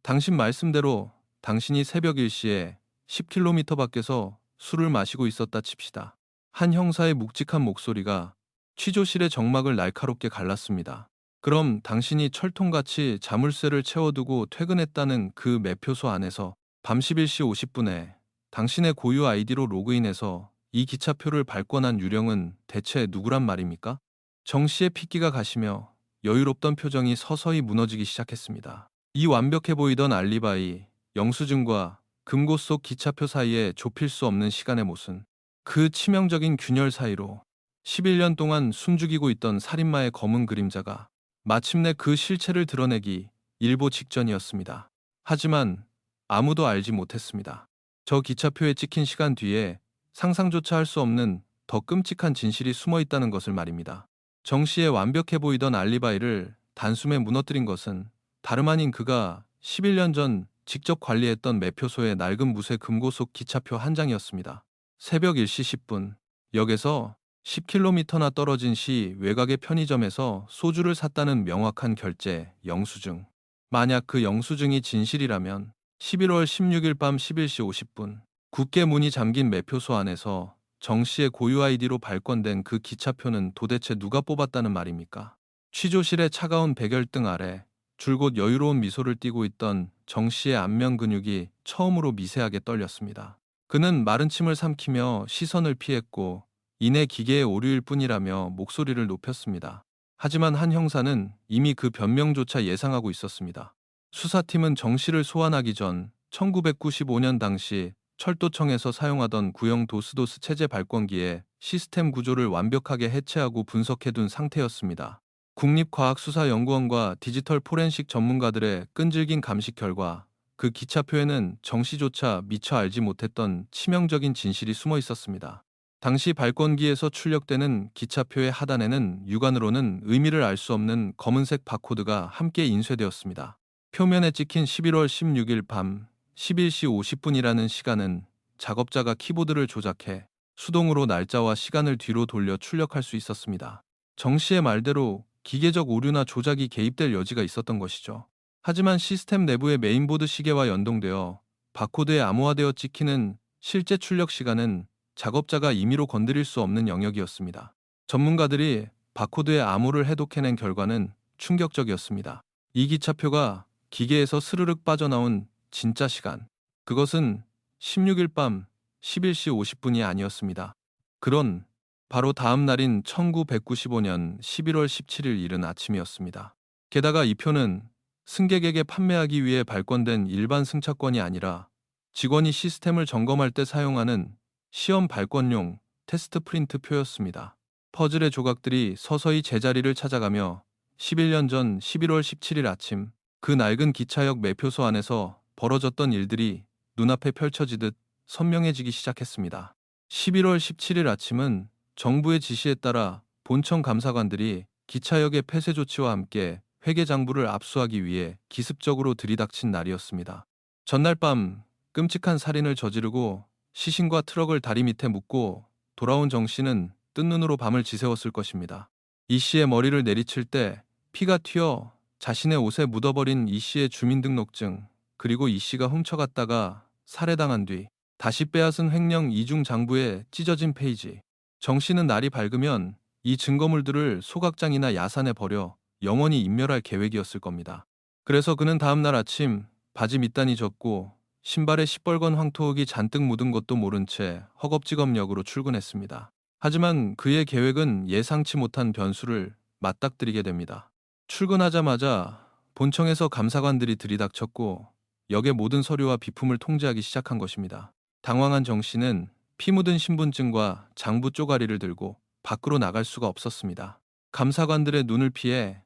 당신 말씀대로 당신이 새벽 1시에 10km 밖에서 술을 마시고 있었다 칩시다. 한 형사의 묵직한 목소리가 취조실의 정막을 날카롭게 갈랐습니다. 그럼 당신이 철통같이 자물쇠를 채워두고 퇴근했다는 그 매표소 안에서 밤 11시 50분에 당신의 고유 아이디로 로그인해서 이 기차표를 발권한 유령은 대체 누구란 말입니까? 정 씨의 핏기가 가시며 여유롭던 표정이 서서히 무너지기 시작했습니다. 이 완벽해 보이던 알리바이, 영수증과 금고 속 기차표 사이에 좁힐 수 없는 시간의 못은 그 치명적인 균열 사이로 11년 동안 숨죽이고 있던 살인마의 검은 그림자가 마침내 그 실체를 드러내기 일보 직전이었습니다. 하지만 아무도 알지 못했습니다. 저 기차표에 찍힌 시간 뒤에 상상조차 할 수 없는 더 끔찍한 진실이 숨어 있다는 것을 말입니다. 정 씨의 완벽해 보이던 알리바이를 단숨에 무너뜨린 것은 다름 아닌 그가 11년 전 직접 관리했던 매표소의 낡은 무쇠 금고 속 기차표 한 장이었습니다. 새벽 1시 10분, 역에서 10km나 떨어진 시 외곽의 편의점에서 소주를 샀다는 명확한 결제, 영수증. 만약 그 영수증이 진실이라면 11월 16일 밤 11시 50분, 굳게 문이 잠긴 매표소 안에서 정 씨의 고유 아이디로 발권된 그 기차표는 도대체 누가 뽑았다는 말입니까? 취조실의 차가운 백열등 아래 줄곧 여유로운 미소를 띠고 있던 정 씨의 안면 근육이 처음으로 미세하게 떨렸습니다. 그는 마른 침을 삼키며 시선을 피했고 이내 기계의 오류일 뿐이라며 목소리를 높였습니다. 하지만 한 형사는 이미 그 변명조차 예상하고 있었습니다. 수사팀은 정 씨를 소환하기 전 1995년 당시 철도청에서 사용하던 구형 도스도스 체제 발권기에 시스템 구조를 완벽하게 해체하고 분석해둔 상태였습니다. 국립과학수사연구원과 디지털 포렌식 전문가들의 끈질긴 감식 결과 그 기차표에는 정 씨조차 미처 알지 못했던 치명적인 진실이 숨어 있었습니다. 당시 발권기에서 출력되는 기차표의 하단에는 육안으로는 의미를 알 수 없는 검은색 바코드가 함께 인쇄되었습니다. 표면에 찍힌 11월 16일 밤 11시 50분이라는 시간은 작업자가 키보드를 조작해 수동으로 날짜와 시간을 뒤로 돌려 출력할 수 있었습니다. 정 씨의 말대로 기계적 오류나 조작이 개입될 여지가 있었던 것이죠. 하지만 시스템 내부의 메인보드 시계와 연동되어 바코드에 암호화되어 찍히는 실제 출력 시간은 작업자가 임의로 건드릴 수 없는 영역이었습니다. 전문가들이 바코드의 암호를 해독해낸 결과는 충격적이었습니다. 이 기차표가 기계에서 스르륵 빠져나온 진짜 시간, 그것은 16일 밤 11시 50분이 아니었습니다. 그런 바로 다음 날인 1995년 11월 17일 이른 아침이었습니다. 게다가 이 표는 승객에게 판매하기 위해 발권된 일반 승차권이 아니라 직원이 시스템을 점검할 때 사용하는 시험 발권용 테스트 프린트 표였습니다. 퍼즐의 조각들이 서서히 제자리를 찾아가며 11년 전 11월 17일 아침 그 낡은 기차역 매표소 안에서 벌어졌던 일들이 눈앞에 펼쳐지듯 선명해지기 시작했습니다. 11월 17일 아침은 정부의 지시에 따라 본청 감사관들이 기차역의 폐쇄 조치와 함께 회계 장부를 압수하기 위해 기습적으로 들이닥친 날이었습니다. 전날 밤 끔찍한 살인을 저지르고 시신과 트럭을 다리 밑에 묻고 돌아온 정 씨는 뜬 눈으로 밤을 지새웠을 것입니다. 이 씨의 머리를 내리칠 때 피가 튀어 자신의 옷에 묻어버린 이 씨의 주민등록증, 그리고 이 씨가 훔쳐갔다가 살해당한 뒤 다시 빼앗은 횡령 이중 장부에 찢어진 페이지. 정 씨는 날이 밝으면 이 증거물들을 소각장이나 야산에 버려 영원히 인멸할 계획이었을 겁니다. 그래서 그는 다음 날 아침 바지 밑단이 젖고 신발에 시뻘건 황토흙이 잔뜩 묻은 것도 모른 채 허겁지겁역으로 출근했습니다. 하지만 그의 계획은 예상치 못한 변수를 맞닥뜨리게 됩니다. 출근하자마자 본청에서 감사관들이 들이닥쳤고 역의 모든 서류와 비품을 통제하기 시작한 것입니다. 당황한 정 씨는 피 묻은 신분증과 장부 쪼가리를 들고 밖으로 나갈 수가 없었습니다. 감사관들의 눈을 피해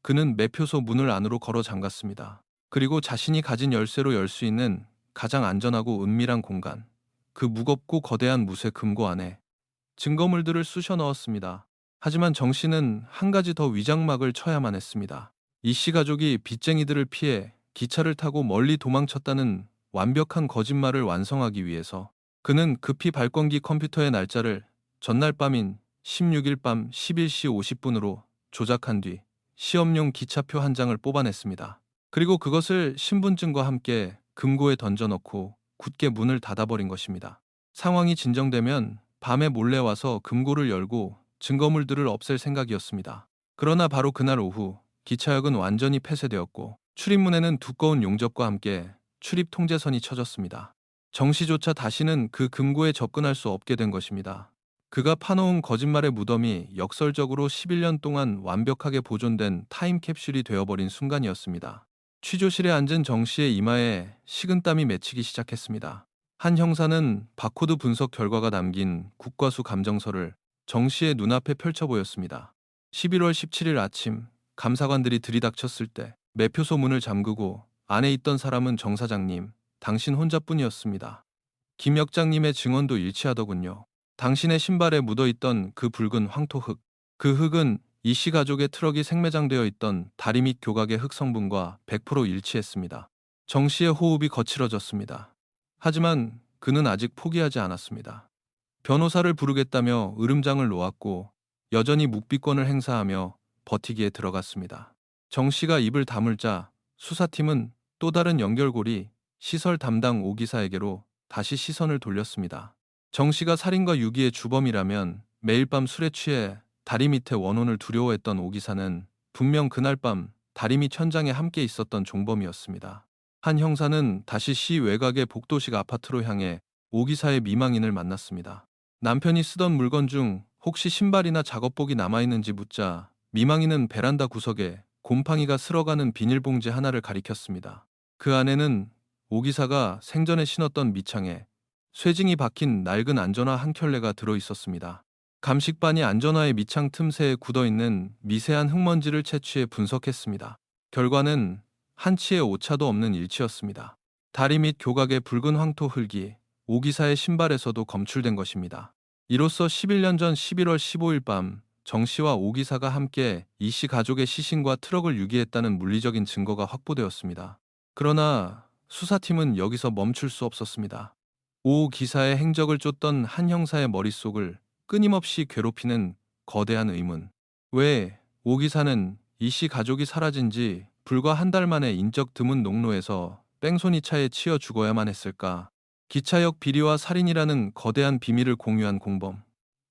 그는 매표소 문을 안으로 걸어 잠갔습니다. 그리고 자신이 가진 열쇠로 열 수 있는 가장 안전하고 은밀한 공간, 그 무겁고 거대한 무쇠 금고 안에 증거물들을 쑤셔 넣었습니다. 하지만 정 씨는 한 가지 더 위장막을 쳐야만 했습니다. 이 씨 가족이 빚쟁이들을 피해 기차를 타고 멀리 도망쳤다는 완벽한 거짓말을 완성하기 위해서 그는 급히 발권기 컴퓨터의 날짜를 전날 밤인 16일 밤 11시 50분으로 조작한 뒤 시험용 기차표 한 장을 뽑아냈습니다. 그리고 그것을 신분증과 함께 금고에 던져넣고 굳게 문을 닫아버린 것입니다. 상황이 진정되면 밤에 몰래 와서 금고를 열고 증거물들을 없앨 생각이었습니다. 그러나 바로 그날 오후 기차역은 완전히 폐쇄되었고 출입문에는 두꺼운 용접과 함께 출입 통제선이 쳐졌습니다. 정 씨조차 다시는 그 금고에 접근할 수 없게 된 것입니다. 그가 파놓은 거짓말의 무덤이 역설적으로 11년 동안 완벽하게 보존된 타임캡슐이 되어버린 순간이었습니다. 취조실에 앉은 정 씨의 이마에 식은땀이 맺히기 시작했습니다. 한 형사는 바코드 분석 결과가 담긴 국과수 감정서를 정 씨의 눈앞에 펼쳐 보였습니다. 11월 17일 아침 감사관들이 들이닥쳤을 때 매표소 문을 잠그고 안에 있던 사람은 정 사장님, 당신 혼자뿐이었습니다. 김 역장님의 증언도 일치하더군요. 당신의 신발에 묻어있던 그 붉은 황토흙, 그 흙은 이 씨 가족의 트럭이 생매장되어 있던 다리 밑 교각의 흙 성분과 100% 일치했습니다. 정 씨의 호흡이 거칠어졌습니다. 하지만 그는 아직 포기하지 않았습니다. 변호사를 부르겠다며 으름장을 놓았고 여전히 묵비권을 행사하며 버티기에 들어갔습니다. 정 씨가 입을 다물자 수사팀은 또 다른 연결고리 시설 담당 오기사에게로 다시 시선을 돌렸습니다. 정 씨가 살인과 유기의 주범이라면 매일 밤 술에 취해 다리 밑에 원혼을 두려워했던 오 기사는 분명 그날 밤 다리 밑 현장에 함께 있었던 종범이었습니다. 한 형사는 다시 시 외곽의 복도식 아파트로 향해 오 기사의 미망인을 만났습니다. 남편이 쓰던 물건 중 혹시 신발이나 작업복이 남아있는지 묻자 미망인은 베란다 구석에 곰팡이가 쓸어가는 비닐봉지 하나를 가리켰습니다. 그 안에는 오 기사가 생전에 신었던 밑창에 쇠징이 박힌 낡은 안전화 한 켤레가 들어 있었습니다. 감식반이 안전화의 밑창 틈새에 굳어있는 미세한 흙먼지를 채취해 분석했습니다. 결과는 한치의 오차도 없는 일치였습니다. 다리 밑 교각의 붉은 황토 흙이 오 기사의 신발에서도 검출된 것입니다. 이로써 11년 전 11월 15일 밤 정 씨와 오 기사가 함께 이 씨 가족의 시신과 트럭을 유기했다는 물리적인 증거가 확보되었습니다. 그러나 수사팀은 여기서 멈출 수 없었습니다. 오 기사의 행적을 쫓던 한 형사의 머릿속을 끊임없이 괴롭히는 거대한 의문. 왜 오 기사는 이 씨 가족이 사라진 지 불과 한 달 만에 인적 드문 농로에서 뺑소니 차에 치여 죽어야만 했을까? 기차역 비리와 살인이라는 거대한 비밀을 공유한 공범.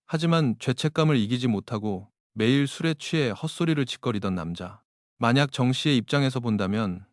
하지만 죄책감을 이기지 못하고 매일 술에 취해 헛소리를 짓거리던 남자. 만약 정 씨의 입장에서 본다면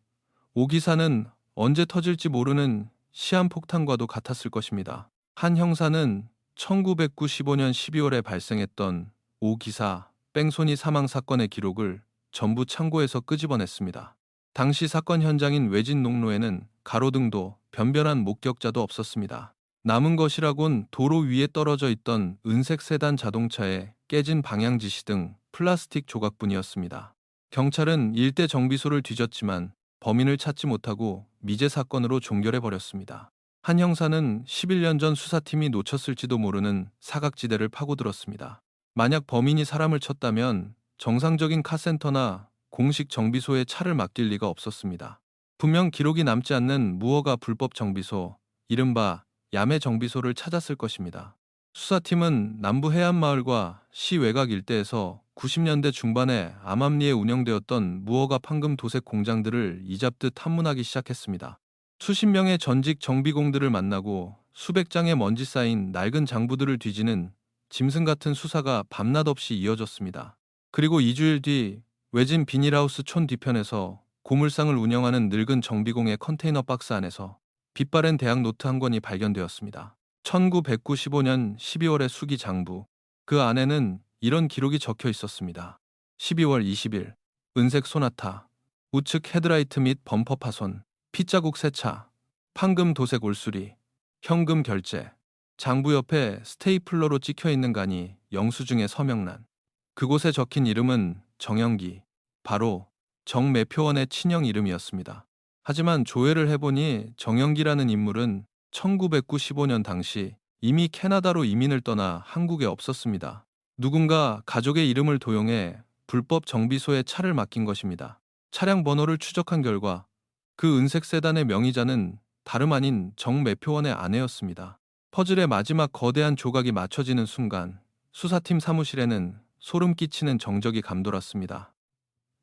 오 기사는 언제 터질지 모르는 시한폭탄과도 같았을 것입니다. 한 형사는 1995년 12월에 발생했던 오 기사 뺑소니 사망 사건의 기록을 전부 창고에서 끄집어냈습니다. 당시 사건 현장인 외진 농로에는 가로등도 변변한 목격자도 없었습니다. 남은 것이라곤 도로 위에 떨어져 있던 은색 세단 자동차에 깨진 방향지시 등 플라스틱 조각뿐이었습니다. 경찰은 일대 정비소를 뒤졌지만 범인을 찾지 못하고 미제 사건으로 종결해버렸습니다. 한 형사는 11년 전 수사팀이 놓쳤을지도 모르는 사각지대를 파고들었습니다. 만약 범인이 사람을 쳤다면 정상적인 카센터나 공식 정비소에 차를 맡길 리가 없었습니다. 분명 기록이 남지 않는 무허가 불법 정비소, 이른바 야매 정비소를 찾았을 것입니다. 수사팀은 남부 해안마을과 시 외곽 일대에서 90년대 중반에 암암리에 운영되었던 무허가 판금 도색 공장들을 이잡듯 탐문하기 시작했습니다. 수십 명의 전직 정비공들을 만나고 수백 장의 먼지 쌓인 낡은 장부들을 뒤지는 짐승 같은 수사가 밤낮 없이 이어졌습니다. 그리고 2주일 뒤 외진 비닐하우스 촌 뒤편에서 고물상을 운영하는 늙은 정비공의 컨테이너 박스 안에서 빛바랜 대학 노트 한 권이 발견되었습니다. 1995년 12월의 수기 장부. 그 안에는 이런 기록이 적혀 있었습니다. 12월 20일 은색 소나타, 우측 헤드라이트 및 범퍼 파손, 핏자국 세차, 판금 도색 올수리, 현금 결제. 장부 옆에 스테이플러로 찍혀있는 간이 영수증의 서명란. 그곳에 적힌 이름은 정영기, 바로 정매표원의 친형 이름이었습니다. 하지만 조회를 해보니 정영기라는 인물은 1995년 당시 이미 캐나다로 이민을 떠나 한국에 없었습니다. 누군가 가족의 이름을 도용해 불법 정비소에 차를 맡긴 것입니다. 차량 번호를 추적한 결과 그 은색 세단의 명의자는 다름 아닌 정매표원의 아내였습니다. 퍼즐의 마지막 거대한 조각이 맞춰지는 순간 수사팀 사무실에는 소름 끼치는 정적이 감돌았습니다.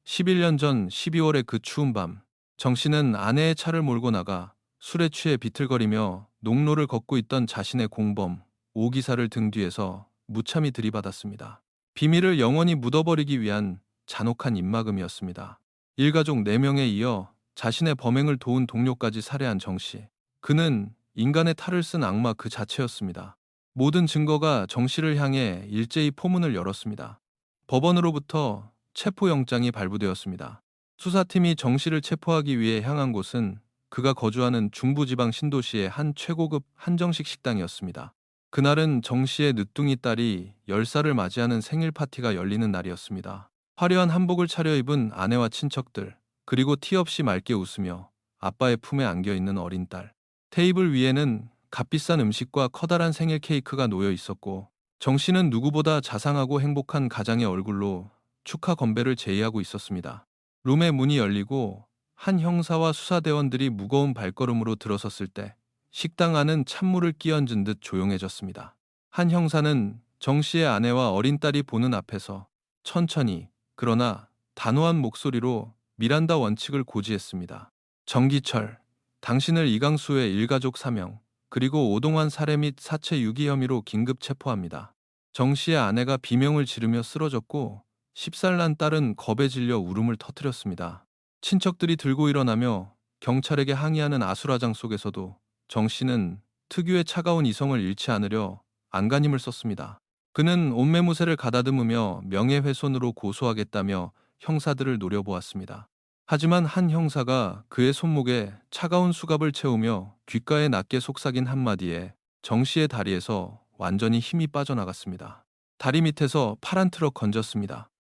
11년 전 12월의 그 추운 밤, 정 씨는 아내의 차를 몰고 나가 술에 취해 비틀거리며 농로를 걷고 있던 자신의 공범 오 기사를 등 뒤에서 무참히 들이받았습니다. 비밀을 영원히 묻어버리기 위한 잔혹한 입막음이었습니다. 일가족 4명에 이어 자신의 범행을 도운 동료까지 살해한 정 씨. 그는 인간의 탈을 쓴 악마 그 자체였습니다. 모든 증거가 정 씨를 향해 일제히 포문을 열었습니다. 법원으로부터 체포영장이 발부되었습니다. 수사팀이 정 씨를 체포하기 위해 향한 곳은 그가 거주하는 중부지방 신도시의 한 최고급 한정식 식당이었습니다. 그날은 정 씨의 늦둥이 딸이 10살을 맞이하는 생일 파티가 열리는 날이었습니다. 화려한 한복을 차려입은 아내와 친척들, 그리고 티 없이 맑게 웃으며 아빠의 품에 안겨있는 어린 딸. 테이블 위에는 값비싼 음식과 커다란 생일 케이크가 놓여 있었고 정 씨는 누구보다 자상하고 행복한 가장의 얼굴로 축하 건배를 제의하고 있었습니다. 룸의 문이 열리고 한 형사와 수사대원들이 무거운 발걸음으로 들어섰을 때 식당 안은 찬물을 끼얹은 듯 조용해졌습니다. 한 형사는 정 씨의 아내와 어린 딸이 보는 앞에서 천천히 그러나 단호한 목소리로 미란다 원칙을 고지했습니다. 정기철, 당신을 이강수의 일가족 사명, 그리고 오동환 살해 및 사체 유기 혐의로 긴급 체포합니다. 정 씨의 아내가 비명을 지르며 쓰러졌고 10살 난 딸은 겁에 질려 울음을 터뜨렸습니다. 친척들이 들고 일어나며 경찰에게 항의하는 아수라장 속에서도 정 씨는 특유의 차가운 이성을 잃지 않으려 안간힘을 썼습니다. 그는 옷매무새를 가다듬으며 명예훼손으로 고소하겠다며 형사들을 노려보았습니다. 하지만 한 형사가 그의 손목에 차가운 수갑을 채우며 귓가에 낮게 속삭인 한마디에 정 씨의 다리에서 완전히 힘이 빠져나갔습니다. 다리 밑에서 파란 트럭 건졌습니다.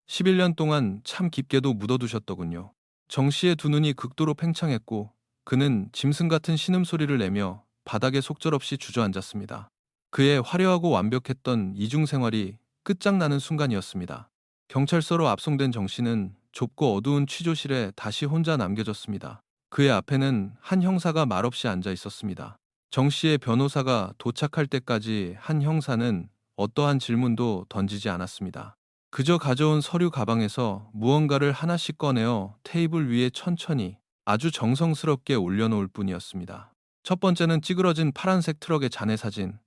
11년 동안 참 깊게도 묻어두셨더군요. 정 씨의 두 눈이 극도로 팽창했고 그는 짐승 같은 신음소리를 내며 바닥에 속절없이 주저앉았습니다. 그의 화려하고 완벽했던 이중생활이 끝장나는 순간이었습니다. 경찰서로 압송된 정 씨는 좁고 어두운 취조실에 다시 혼자 남겨졌습니다. 그의 앞에는 한 형사가 말없이 앉아 있었습니다. 정 씨의 변호사가 도착할 때까지 한 형사는 어떠한 질문도 던지지 않았습니다. 그저 가져온 서류 가방에서 무언가를 하나씩 꺼내어 테이블 위에 천천히 아주 정성스럽게 올려놓을 뿐이었습니다. 첫 번째는 찌그러진 파란색 트럭의 잔해 사진,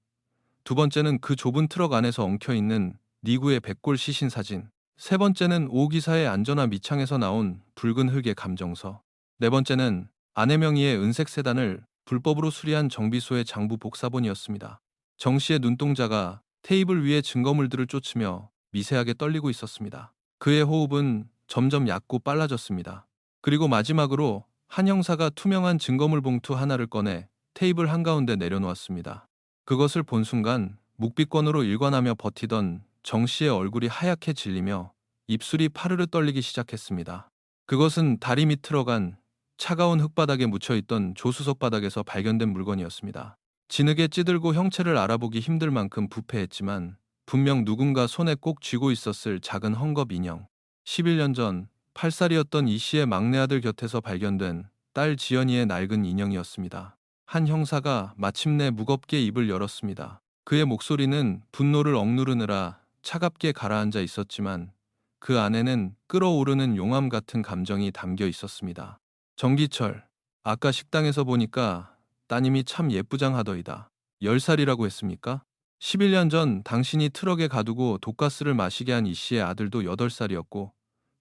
두 번째는 그 좁은 트럭 안에서 엉켜있는 니구의 백골 시신 사진, 세 번째는 오 기사의 안전화 밑창에서 나온 붉은 흙의 감정서, 네 번째는 아내 명의의 은색 세단을 불법으로 수리한 정비소의 장부 복사본이었습니다. 정 씨의 눈동자가 테이블 위의 증거물들을 쫓으며 미세하게 떨리고 있었습니다. 그의 호흡은 점점 얕고 빨라졌습니다. 그리고 마지막으로 한 형사가 투명한 증거물 봉투 하나를 꺼내 테이블 한가운데 내려놓았습니다. 그것을 본 순간 묵비권으로 일관하며 버티던 정 씨의 얼굴이 하얗게 질리며 입술이 파르르 떨리기 시작했습니다. 그것은 다리 밑 들어간 차가운 흙바닥에 묻혀있던 조수석 바닥에서 발견된 물건이었습니다. 진흙에 찌들고 형체를 알아보기 힘들 만큼 부패했지만 분명 누군가 손에 꼭 쥐고 있었을 작은 헝겊 인형. 11년 전 8살이었던 이 씨의 막내 아들 곁에서 발견된 딸 지연이의 낡은 인형이었습니다. 한 형사가 마침내 무겁게 입을 열었습니다. 그의 목소리는 분노를 억누르느라 차갑게 가라앉아 있었지만 그 안에는 끓어오르는 용암 같은 감정이 담겨 있었습니다. 정기철, 아까 식당에서 보니까 따님이 참 예쁘장하더이다. 10살이라고 했습니까? 11년 전 당신이 트럭에 가두고 독가스를 마시게 한 이 씨의 아들도 8살이었고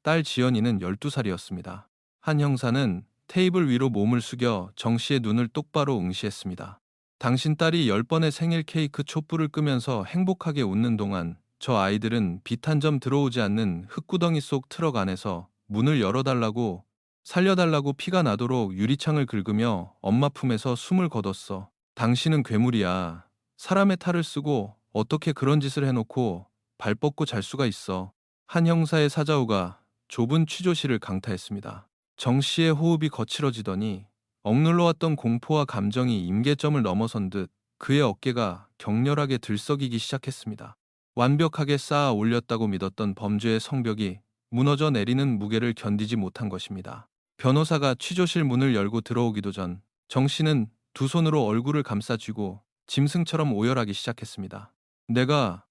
딸 지연이는 12살이었습니다. 한 형사는 테이블 위로 몸을 숙여 정 씨의 눈을 똑바로 응시했습니다. 당신 딸이 10번의 생일 케이크 촛불을 끄면서 행복하게 웃는 동안 저 아이들은 빛 한 점 들어오지 않는 흙구덩이 속 트럭 안에서 문을 열어달라고 살려달라고 피가 나도록 유리창을 긁으며 엄마 품에서 숨을 거뒀어. 당신은 괴물이야. 사람의 탈을 쓰고 어떻게 그런 짓을 해놓고 발 뻗고 잘 수가 있어. 한 형사의 사자후가 좁은 취조실을 강타했습니다. 정 씨의 호흡이 거칠어지더니 억눌러왔던 공포와 감정이 임계점을 넘어선 듯 그의 어깨가 격렬하게 들썩이기 시작했습니다. 완벽하게 쌓아 올렸다고 믿었던 범죄의 성벽이 무너져 내리는 무게를 견디지 못한 것입니다. 변호사가 취조실 문을 열고 들어오기도 전 정 씨는 두 손으로 얼굴을 감싸 쥐고 짐승처럼 오열하기 시작했습니다. 내가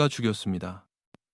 죽였습니다.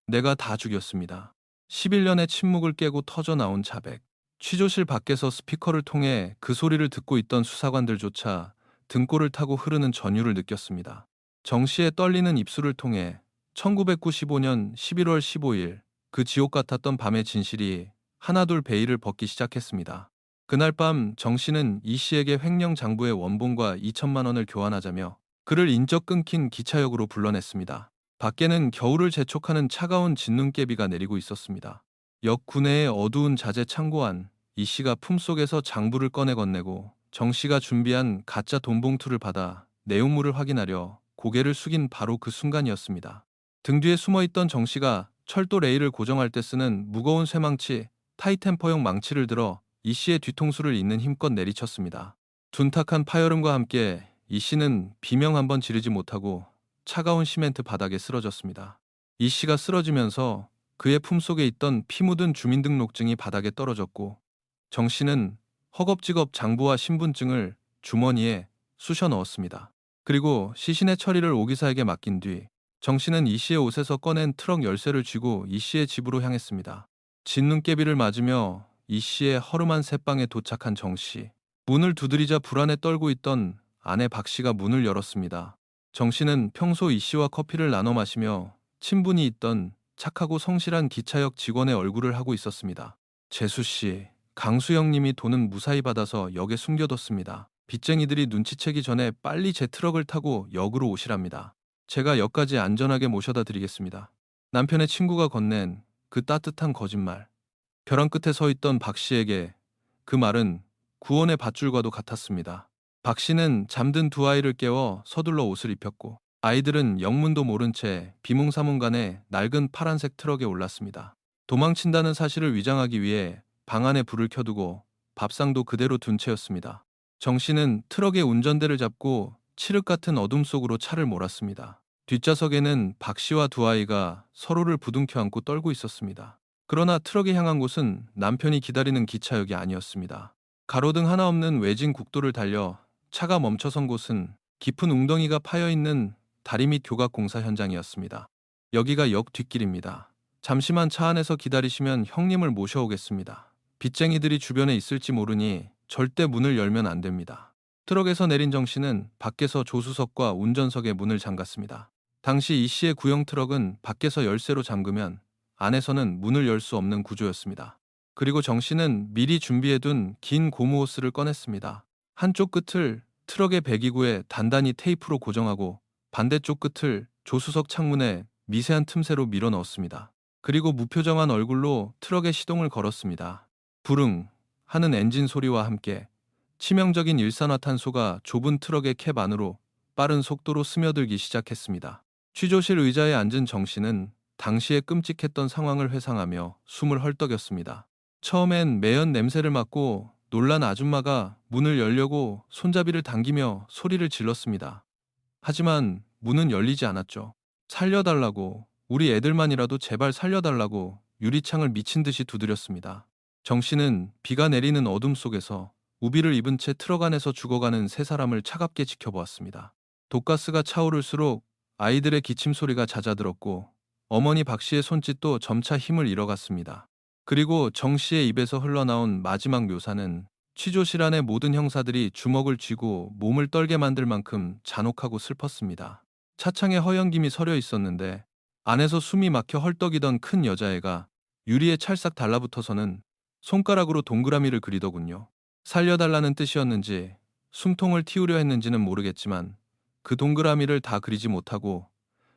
내가 다 죽였습니다. 11년의 침묵을 깨고 터져 나온 자백. 취조실 밖에서 스피커를 통해 그 소리를 듣고 있던 수사관들조차 등골을 타고 흐르는 전율을 느꼈습니다. 정 씨의 떨리는 입술을 통해 1995년 11월 15일 그 지옥 같았던 밤의 진실이 하나둘 베일을 벗기 시작했습니다. 그날 밤 정 씨는 이 씨에게 횡령 장부의 원본과 2천만 원을 교환하자며 그를 인적 끊긴 기차역으로 불러냈습니다. 밖에는 겨울을 재촉하는 차가운 진눈깨비가 내리고 있었습니다. 역 구내의 어두운 자재 창고 안 이 씨가 품속에서 장부를 꺼내 건네고 정 씨가 준비한 가짜 돈 봉투를 받아 내용물을 확인하려 고개를 숙인 바로 그 순간이었습니다. 등 뒤에 숨어있던 정 씨가 철도 레일을 고정할 때 쓰는 무거운 쇠망치 타이템퍼용 망치를 들어 이 씨의 뒤통수를 잇는 힘껏 내리쳤습니다. 둔탁한 파열음과 함께 이 씨는 비명 한 번 지르지 못하고 차가운 시멘트 바닥에 쓰러졌습니다. 이 씨가 쓰러지면서 그의 품속에 있던 피 묻은 주민등록증이 바닥에 떨어졌고 정 씨는 허겁지겁 장부와 신분증을 주머니에 쑤셔 넣었습니다. 그리고 시신의 처리를 오기사에게 맡긴 뒤 정 씨는 이 씨의 옷에서 꺼낸 트럭 열쇠를 쥐고 이 씨의 집으로 향했습니다. 진눈깨비를 맞으며 이 씨의 허름한 새방에 도착한 정 씨. 문을 두드리자 불안에 떨고 있던 아내 박 씨가 문을 열었습니다. 정 씨는 평소 이 씨와 커피를 나눠 마시며 친분이 있던 착하고 성실한 기차역 직원의 얼굴을 하고 있었습니다. 재수 씨, 강수영 님이 돈은 무사히 받아서 역에 숨겨뒀습니다. 빚쟁이들이 눈치채기 전에 빨리 제 트럭을 타고 역으로 오시랍니다. 제가 역까지 안전하게 모셔다 드리겠습니다. 남편의 친구가 건넨 그 따뜻한 거짓말. 벼랑 끝에 서 있던 박 씨에게 그 말은 구원의 밧줄과도 같았습니다. 박 씨는 잠든 두 아이를 깨워 서둘러 옷을 입혔고 아이들은 영문도 모른 채 비몽사몽간에 낡은 파란색 트럭에 올랐습니다. 도망친다는 사실을 위장하기 위해 방 안에 불을 켜두고 밥상도 그대로 둔 채였습니다. 정 씨는 트럭의 운전대를 잡고 칠흑 같은 어둠 속으로 차를 몰았습니다. 뒷좌석에는 박 씨와 두 아이가 서로를 부둥켜 안고 떨고 있었습니다. 그러나 트럭이 향한 곳은 남편이 기다리는 기차역이 아니었습니다. 가로등 하나 없는 외진 국도를 달려 차가 멈춰선 곳은 깊은 웅덩이가 파여있는 다리 및 교각 공사 현장이었습니다. 여기가 역 뒷길입니다. 잠시만 차 안에서 기다리시면 형님을 모셔오겠습니다. 빚쟁이들이 주변에 있을지 모르니 절대 문을 열면 안 됩니다. 트럭에서 내린 정 씨는 밖에서 조수석과 운전석의 문을 잠갔습니다. 당시 이 씨의 구형 트럭은 밖에서 열쇠로 잠그면 안에서는 문을 열 수 없는 구조였습니다. 그리고 정 씨는 미리 준비해둔 긴 고무 호스를 꺼냈습니다. 한쪽 끝을 트럭의 배기구에 단단히 테이프로 고정하고 반대쪽 끝을 조수석 창문에 미세한 틈새로 밀어 넣었습니다. 그리고 무표정한 얼굴로 트럭의 시동을 걸었습니다. 부릉 하는 엔진 소리와 함께 치명적인 일산화탄소가 좁은 트럭의 캡 안으로 빠른 속도로 스며들기 시작했습니다. 취조실 의자에 앉은 정 씨는 당시의 끔찍했던 상황을 회상하며 숨을 헐떡였습니다. 처음엔 매연 냄새를 맡고 놀란 아줌마가 문을 열려고 손잡이를 당기며 소리를 질렀습니다. 하지만 문은 열리지 않았죠. 살려달라고, 우리 애들만이라도 제발 살려달라고 유리창을 미친 듯이 두드렸습니다. 정 씨는 비가 내리는 어둠 속에서 우비를 입은 채 트럭 안에서 죽어가는 세 사람을 차갑게 지켜보았습니다. 독가스가 차오를수록 아이들의 기침 소리가 잦아들었고 어머니 박 씨의 손짓도 점차 힘을 잃어갔습니다. 그리고 정 씨의 입에서 흘러나온 마지막 묘사는 취조실 안의 모든 형사들이 주먹을 쥐고 몸을 떨게 만들 만큼 잔혹하고 슬펐습니다. 차창에 허연김이 서려 있었는데 안에서 숨이 막혀 헐떡이던 큰 여자애가 유리에 찰싹 달라붙어서는 손가락으로 동그라미를 그리더군요. 살려달라는 뜻이었는지 숨통을 틔우려 했는지는 모르겠지만 그 동그라미를 다 그리지 못하고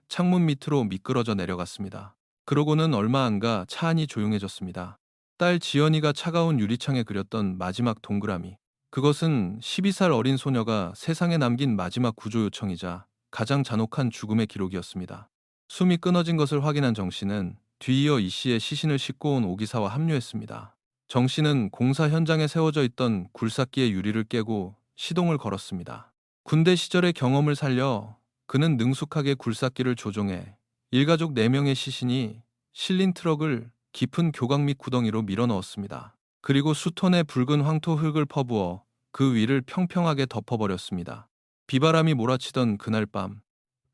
창문 밑으로 미끄러져 내려갔습니다. 그러고는 얼마 안 가 차 안이 조용해졌습니다. 딸 지연이가 차가운 유리창에 그렸던 마지막 동그라미. 그것은 12살 어린 소녀가 세상에 남긴 마지막 구조 요청이자 가장 잔혹한 죽음의 기록이었습니다. 숨이 끊어진 것을 확인한 정 씨는 뒤이어 이 씨의 시신을 싣고 온 오기사와 합류했습니다. 정 씨는 공사 현장에 세워져 있던 굴삭기의 유리를 깨고 시동을 걸었습니다. 군대 시절의 경험을 살려 그는 능숙하게 굴삭기를 조종해 일가족 4명의 시신이 실린 트럭을 깊은 교각 및 구덩이로 밀어 넣었습니다. 그리고 수톤의 붉은 황토 흙을 퍼부어 그 위를 평평하게 덮어버렸습니다. 비바람이 몰아치던 그날 밤,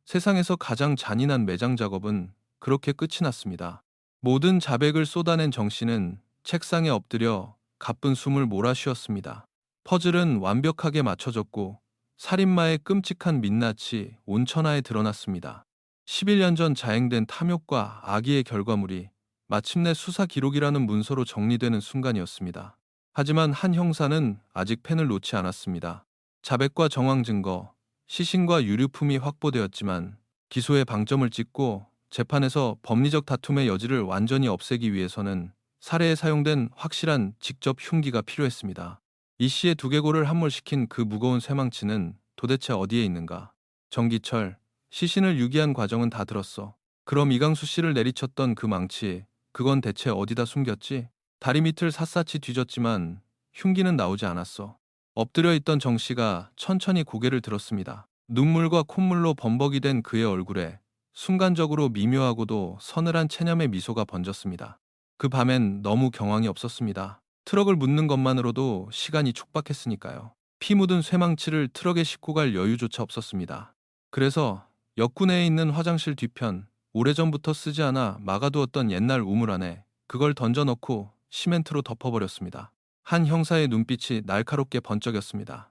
세상에서 가장 잔인한 매장 작업은 그렇게 끝이 났습니다. 모든 자백을 쏟아낸 정 씨는 책상에 엎드려 가쁜 숨을 몰아쉬었습니다. 퍼즐은 완벽하게 맞춰졌고 살인마의 끔찍한 민낯이 온천하에 드러났습니다. 11년 전 자행된 탐욕과 악의의 결과물이 마침내 수사 기록이라는 문서로 정리되는 순간이었습니다. 하지만 한 형사는 아직 펜을 놓지 않았습니다. 자백과 정황 증거, 시신과 유류품이 확보되었지만 기소의 방점을 찍고 재판에서 법리적 다툼의 여지를 완전히 없애기 위해서는 살해에 사용된 확실한 직접 흉기가 필요했습니다. 이 씨의 두개골을 함몰시킨 그 무거운 쇠망치는 도대체 어디에 있는가? 정기철, 시신을 유기한 과정은 다 들었어. 그럼 이강수 씨를 내리쳤던 그 망치, 그건 대체 어디다 숨겼지? 다리 밑을 샅샅이 뒤졌지만 흉기는 나오지 않았어. 엎드려 있던 정 씨가 천천히 고개를 들었습니다. 눈물과 콧물로 범벅이 된 그의 얼굴에 순간적으로 미묘하고도 서늘한 체념의 미소가 번졌습니다. 그 밤엔 너무 경황이 없었습니다. 트럭을 묻는 것만으로도 시간이 촉박했으니까요. 피 묻은 쇠망치를 트럭에 싣고 갈 여유조차 없었습니다. 그래서 역군내에 있는 화장실 뒤편, 오래전부터 쓰지 않아 막아두었던 옛날 우물 안에 그걸 던져넣고 시멘트로 덮어버렸습니다. 한 형사의 눈빛이 날카롭게 번쩍였습니다.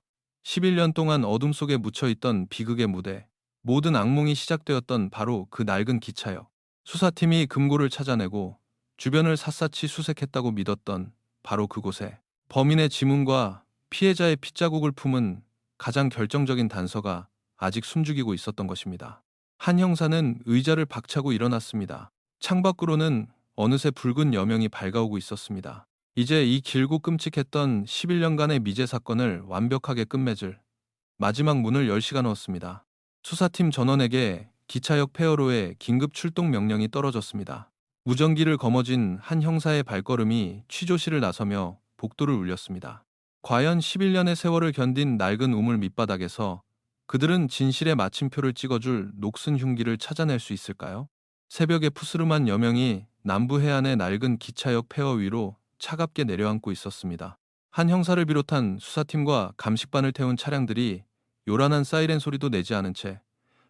11년 동안 어둠 속에 묻혀있던 비극의 무대, 모든 악몽이 시작되었던 바로 그 낡은 기차역. 수사팀이 금고를 찾아내고 주변을 샅샅이 수색했다고 믿었던 바로 그곳에 범인의 지문과 피해자의 핏자국을 품은 가장 결정적인 단서가 아직 숨죽이고 있었던 것입니다. 한 형사는 의자를 박차고 일어났습니다. 창밖으로는 어느새 붉은 여명이 밝아오고 있었습니다. 이제 이 길고 끔찍했던 11년간의 미제 사건을 완벽하게 끝맺을 마지막 문을 열 시간이었습니다. 수사팀 전원에게 기차역 폐허로의 긴급 출동 명령이 떨어졌습니다. 무전기를 거머쥔 한 형사의 발걸음이 취조실을 나서며 복도를 울렸습니다. 과연 11년의 세월을 견딘 낡은 우물 밑바닥에서 그들은 진실의 마침표를 찍어줄 녹슨 흉기를 찾아낼 수 있을까요? 새벽의 푸스름한 여명이 남부 해안의 낡은 기차역 폐허 위로 차갑게 내려앉고 있었습니다. 한 형사를 비롯한 수사팀과 감식반을 태운 차량들이 요란한 사이렌 소리도 내지 않은 채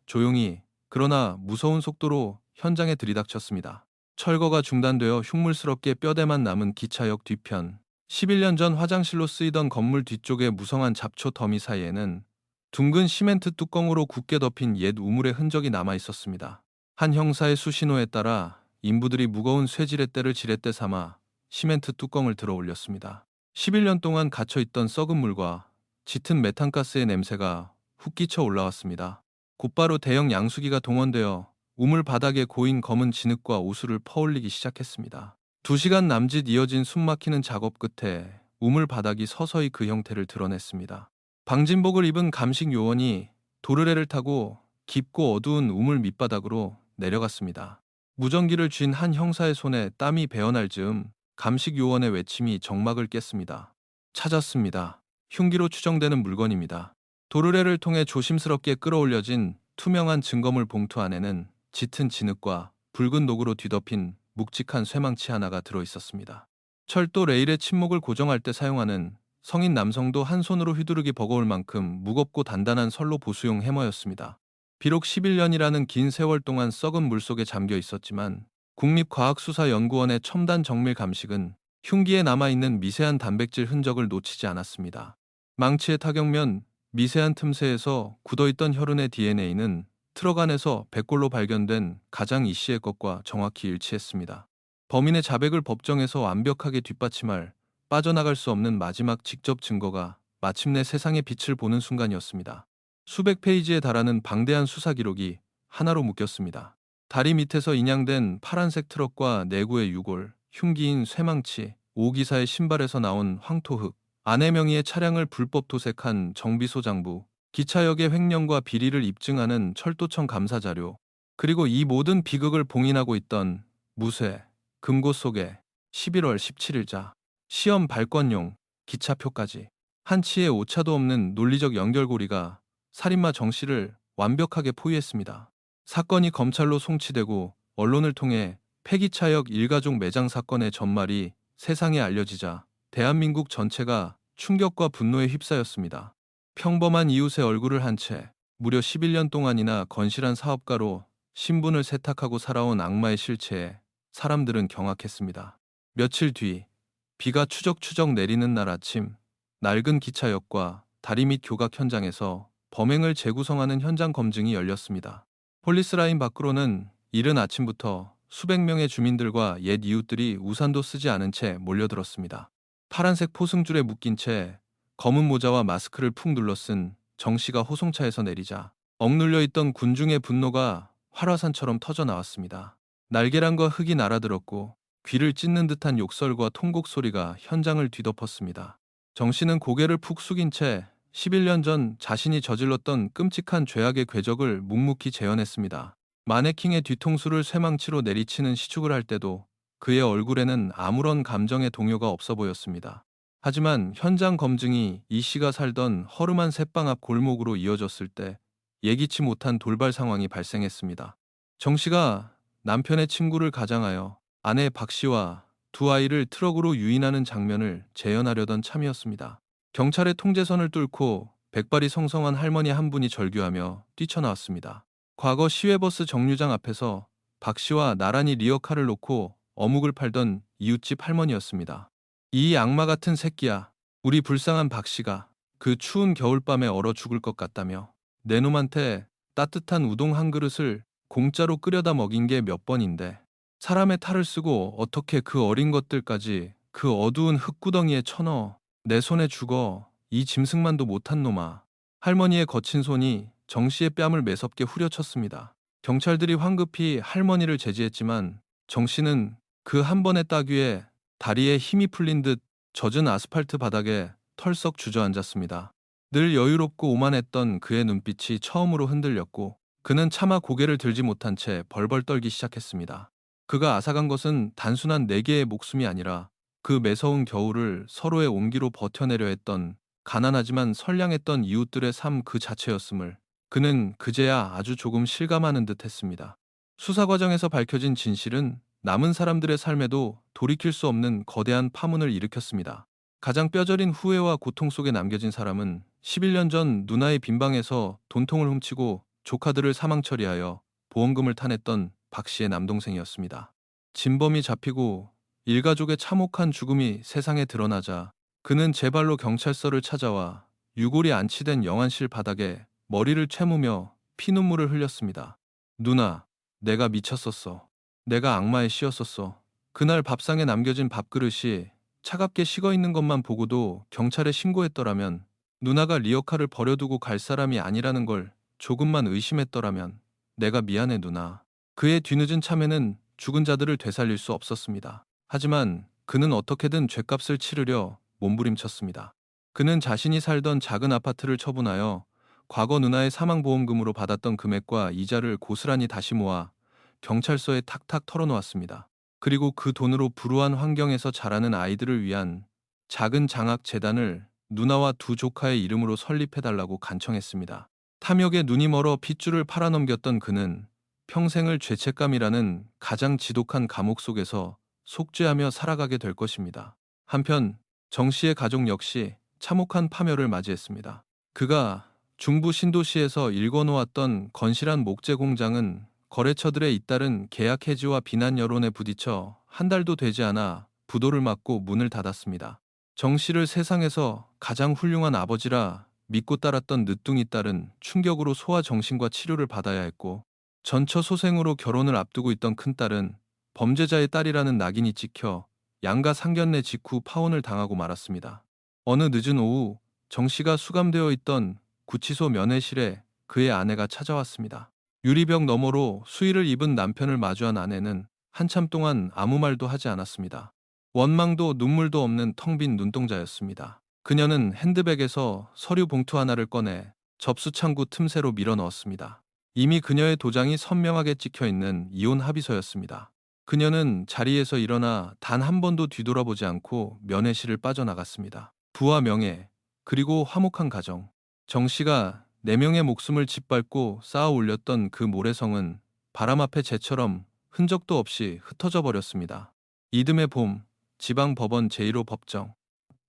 조용히 그러나 무서운 속도로 현장에 들이닥쳤습니다. 철거가 중단되어 흉물스럽게 뼈대만 남은 기차역 뒤편, 11년 전 화장실로 쓰이던 건물 뒤쪽의 무성한 잡초 더미 사이에는 둥근 시멘트 뚜껑으로 굳게 덮인 옛 우물의 흔적이 남아 있었습니다. 한 형사의 수신호에 따라 인부들이 무거운 쇠지렛대를 지렛대 삼아 시멘트 뚜껑을 들어 올렸습니다. 11년 동안 갇혀있던 썩은 물과 짙은 메탄가스의 냄새가 훅 끼쳐 올라왔습니다. 곧바로 대형 양수기가 동원되어 우물 바닥에 고인 검은 진흙과 오수를 퍼올리기 시작했습니다. 2시간 남짓 이어진 숨막히는 작업 끝에 우물 바닥이 서서히 그 형태를 드러냈습니다. 방진복을 입은 감식 요원이 도르래를 타고 깊고 어두운 우물 밑바닥으로 내려갔습니다. 무전기를 쥔 한 형사의 손에 땀이 배어날 즈음 감식 요원의 외침이 정막을 깼습니다. 찾았습니다. 흉기로 추정되는 물건입니다. 도르래를 통해 조심스럽게 끌어올려진 투명한 증거물 봉투 안에는 짙은 진흙과 붉은 녹으로 뒤덮인 묵직한 쇠망치 하나가 들어 있었습니다. 철도 레일의 침목을 고정할 때 사용하는 성인 남성도 한 손으로 휘두르기 버거울 만큼 무겁고 단단한 선로 보수용 해머였습니다. 비록 11년이라는 긴 세월 동안 썩은 물속에 잠겨 있었지만 국립과학수사연구원의 첨단 정밀 감식은 흉기에 남아있는 미세한 단백질 흔적을 놓치지 않았습니다. 망치의 타격면 미세한 틈새에서 굳어있던 혈흔의 DNA는 트럭 안에서 백골로 발견된 가장 이씨의 것과 정확히 일치했습니다. 범인의 자백을 법정에서 완벽하게 뒷받침할 빠져나갈 수 없는 마지막 직접 증거가 마침내 세상의 빛을 보는 순간이었습니다. 수백 페이지에 달하는 방대한 수사 기록이 하나로 묶였습니다. 다리 밑에서 인양된 파란색 트럭과 내구의 유골, 흉기인 쇠망치, 오기사의 신발에서 나온 황토흙, 아내 명의의 차량을 불법 도색한 정비소 장부, 기차역의 횡령과 비리를 입증하는 철도청 감사자료, 그리고 이 모든 비극을 봉인하고 있던 무쇠, 금고 속에 11월 17일자, 시험 발권용, 기차표까지 한치의 오차도 없는 논리적 연결고리가 살인마 정 씨를 완벽하게 포위했습니다. 사건이 검찰로 송치되고 언론을 통해 폐기차역 일가족 매장 사건의 전말이 세상에 알려지자 대한민국 전체가 충격과 분노에 휩싸였습니다. 평범한 이웃의 얼굴을 한 채 무려 11년 동안이나 건실한 사업가로 신분을 세탁하고 살아온 악마의 실체에 사람들은 경악했습니다. 며칠 뒤 비가 추적추적 내리는 날 아침, 낡은 기차역과 다리 밑 교각 현장에서 범행을 재구성하는 현장 검증이 열렸습니다. 폴리스라인 밖으로는 이른 아침부터 수백 명의 주민들과 옛 이웃들이 우산도 쓰지 않은 채 몰려들었습니다. 파란색 포승줄에 묶인 채 검은 모자와 마스크를 푹 눌러쓴 정 씨가 호송차에서 내리자 억눌려 있던 군중의 분노가 활화산처럼 터져 나왔습니다. 날계란과 흙이 날아들었고 귀를 찢는 듯한 욕설과 통곡 소리가 현장을 뒤덮었습니다. 정 씨는 고개를 푹 숙인 채 11년 전 자신이 저질렀던 끔찍한 죄악의 궤적을 묵묵히 재현했습니다. 마네킹의 뒤통수를 쇠망치로 내리치는 시축을 할 때도 그의 얼굴에는 아무런 감정의 동요가 없어 보였습니다. 하지만 현장 검증이 이 씨가 살던 허름한 새빵 앞 골목으로 이어졌을 때 예기치 못한 돌발 상황이 발생했습니다. 정 씨가 남편의 친구를 가장하여 아내 박 씨와 두 아이를 트럭으로 유인하는 장면을 재현하려던 참이었습니다. 경찰의 통제선을 뚫고 백발이 성성한 할머니 한 분이 절규하며 뛰쳐나왔습니다. 과거 시외버스 정류장 앞에서 박 씨와 나란히 리어카를 놓고 어묵을 팔던 이웃집 할머니였습니다. 이 악마 같은 새끼야. 우리 불쌍한 박 씨가 그 추운 겨울밤에 얼어 죽을 것 같다며 내 놈한테 따뜻한 우동 한 그릇을 공짜로 끓여다 먹인 게 몇 번인데 사람의 탈을 쓰고 어떻게 그 어린 것들까지 그 어두운 흙구덩이에 쳐넣어 내 손에 죽어 이 짐승만도 못한 놈아. 할머니의 거친 손이 정 씨의 뺨을 매섭게 후려쳤습니다. 경찰들이 황급히 할머니를 제지했지만 정 씨는 그 한 번의 따귀에 다리에 힘이 풀린 듯 젖은 아스팔트 바닥에 털썩 주저앉았습니다. 늘 여유롭고 오만했던 그의 눈빛이 처음으로 흔들렸고 그는 차마 고개를 들지 못한 채 벌벌 떨기 시작했습니다. 그가 앗아간 것은 단순한 네 개의 목숨이 아니라 그 매서운 겨울을 서로의 온기로 버텨내려 했던 가난하지만 선량했던 이웃들의 삶 그 자체였음을 그는 그제야 아주 조금 실감하는 듯 했습니다. 수사 과정에서 밝혀진 진실은 남은 사람들의 삶에도 돌이킬 수 없는 거대한 파문을 일으켰습니다. 가장 뼈저린 후회와 고통 속에 남겨진 사람은 11년 전 누나의 빈방에서 돈통을 훔치고 조카들을 사망 처리하여 보험금을 타냈던 박 씨의 남동생이었습니다. 진범이 잡히고 일가족의 참혹한 죽음이 세상에 드러나자 그는 제 발로 경찰서를 찾아와 유골이 안치된 영안실 바닥에 머리를 채무며 피눈물을 흘렸습니다. 누나, 내가 미쳤었어. 내가 악마의 씨였었어. 그날 밥상에 남겨진 밥그릇이 차갑게 식어 있는 것만 보고도 경찰에 신고했더라면, 누나가 리어카를 버려두고 갈 사람이 아니라는 걸 조금만 의심했더라면, 내가 미안해 누나. 그의 뒤늦은 참회는 죽은 자들을 되살릴 수 없었습니다. 하지만 그는 어떻게든 죗값을 치르려 몸부림쳤습니다. 그는 자신이 살던 작은 아파트를 처분하여 과거 누나의 사망보험금으로 받았던 금액과 이자를 고스란히 다시 모아 경찰서에 탁탁 털어놓았습니다. 그리고 그 돈으로 불우한 환경에서 자라는 아이들을 위한 작은 장학재단을 누나와 두 조카의 이름으로 설립해달라고 간청했습니다. 탐욕에 눈이 멀어 핏줄을 팔아넘겼던 그는 평생을 죄책감이라는 가장 지독한 감옥 속에서 속죄하며 살아가게 될 것입니다. 한편 정 씨의 가족 역시 참혹한 파멸을 맞이했습니다. 그가 중부 신도시에서 일궈놓았던 건실한 목재 공장은 거래처들의 잇따른 계약 해지와 비난 여론에 부딪혀 한 달도 되지 않아 부도를 맞고 문을 닫았습니다. 정 씨를 세상에서 가장 훌륭한 아버지라 믿고 따랐던 늦둥이 딸은 충격으로 소아 정신과 치료를 받아야 했고, 전처소생으로 결혼을 앞두고 있던 큰딸은 범죄자의 딸이라는 낙인이 찍혀 양가 상견례 직후 파혼을 당하고 말았습니다. 어느 늦은 오후 정 씨가 수감되어 있던 구치소 면회실에 그의 아내가 찾아왔습니다. 유리벽 너머로 수의를 입은 남편을 마주한 아내는 한참 동안 아무 말도 하지 않았습니다. 원망도 눈물도 없는 텅 빈 눈동자였습니다. 그녀는 핸드백에서 서류 봉투 하나를 꺼내 접수 창구 틈새로 밀어 넣었습니다. 이미 그녀의 도장이 선명하게 찍혀 있는 이혼 합의서였습니다. 그녀는 자리에서 일어나 단 한 번도 뒤돌아보지 않고 면회실을 빠져나갔습니다. 부와 명예, 그리고 화목한 가정. 정 씨가 4명의 목숨을 짓밟고 쌓아 올렸던 그 모래성은 바람 앞에 재처럼 흔적도 없이 흩어져 버렸습니다. 이듬해 봄, 지방법원 제1호 법정.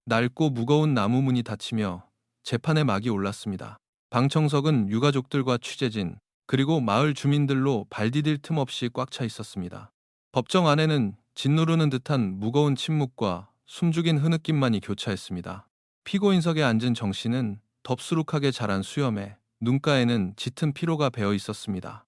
낡고 무거운 나무 문이 닫히며 재판의 막이 올랐습니다. 방청석은 유가족들과 취재진, 그리고 마을 주민들로 발 디딜 틈 없이 꽉 차 있었습니다. 법정 안에는 짓누르는 듯한 무거운 침묵과 숨죽인 흐느낌만이 교차했습니다. 피고인석에 앉은 정 씨는 덥수룩하게 자란 수염에 눈가에는 짙은 피로가 배어 있었습니다.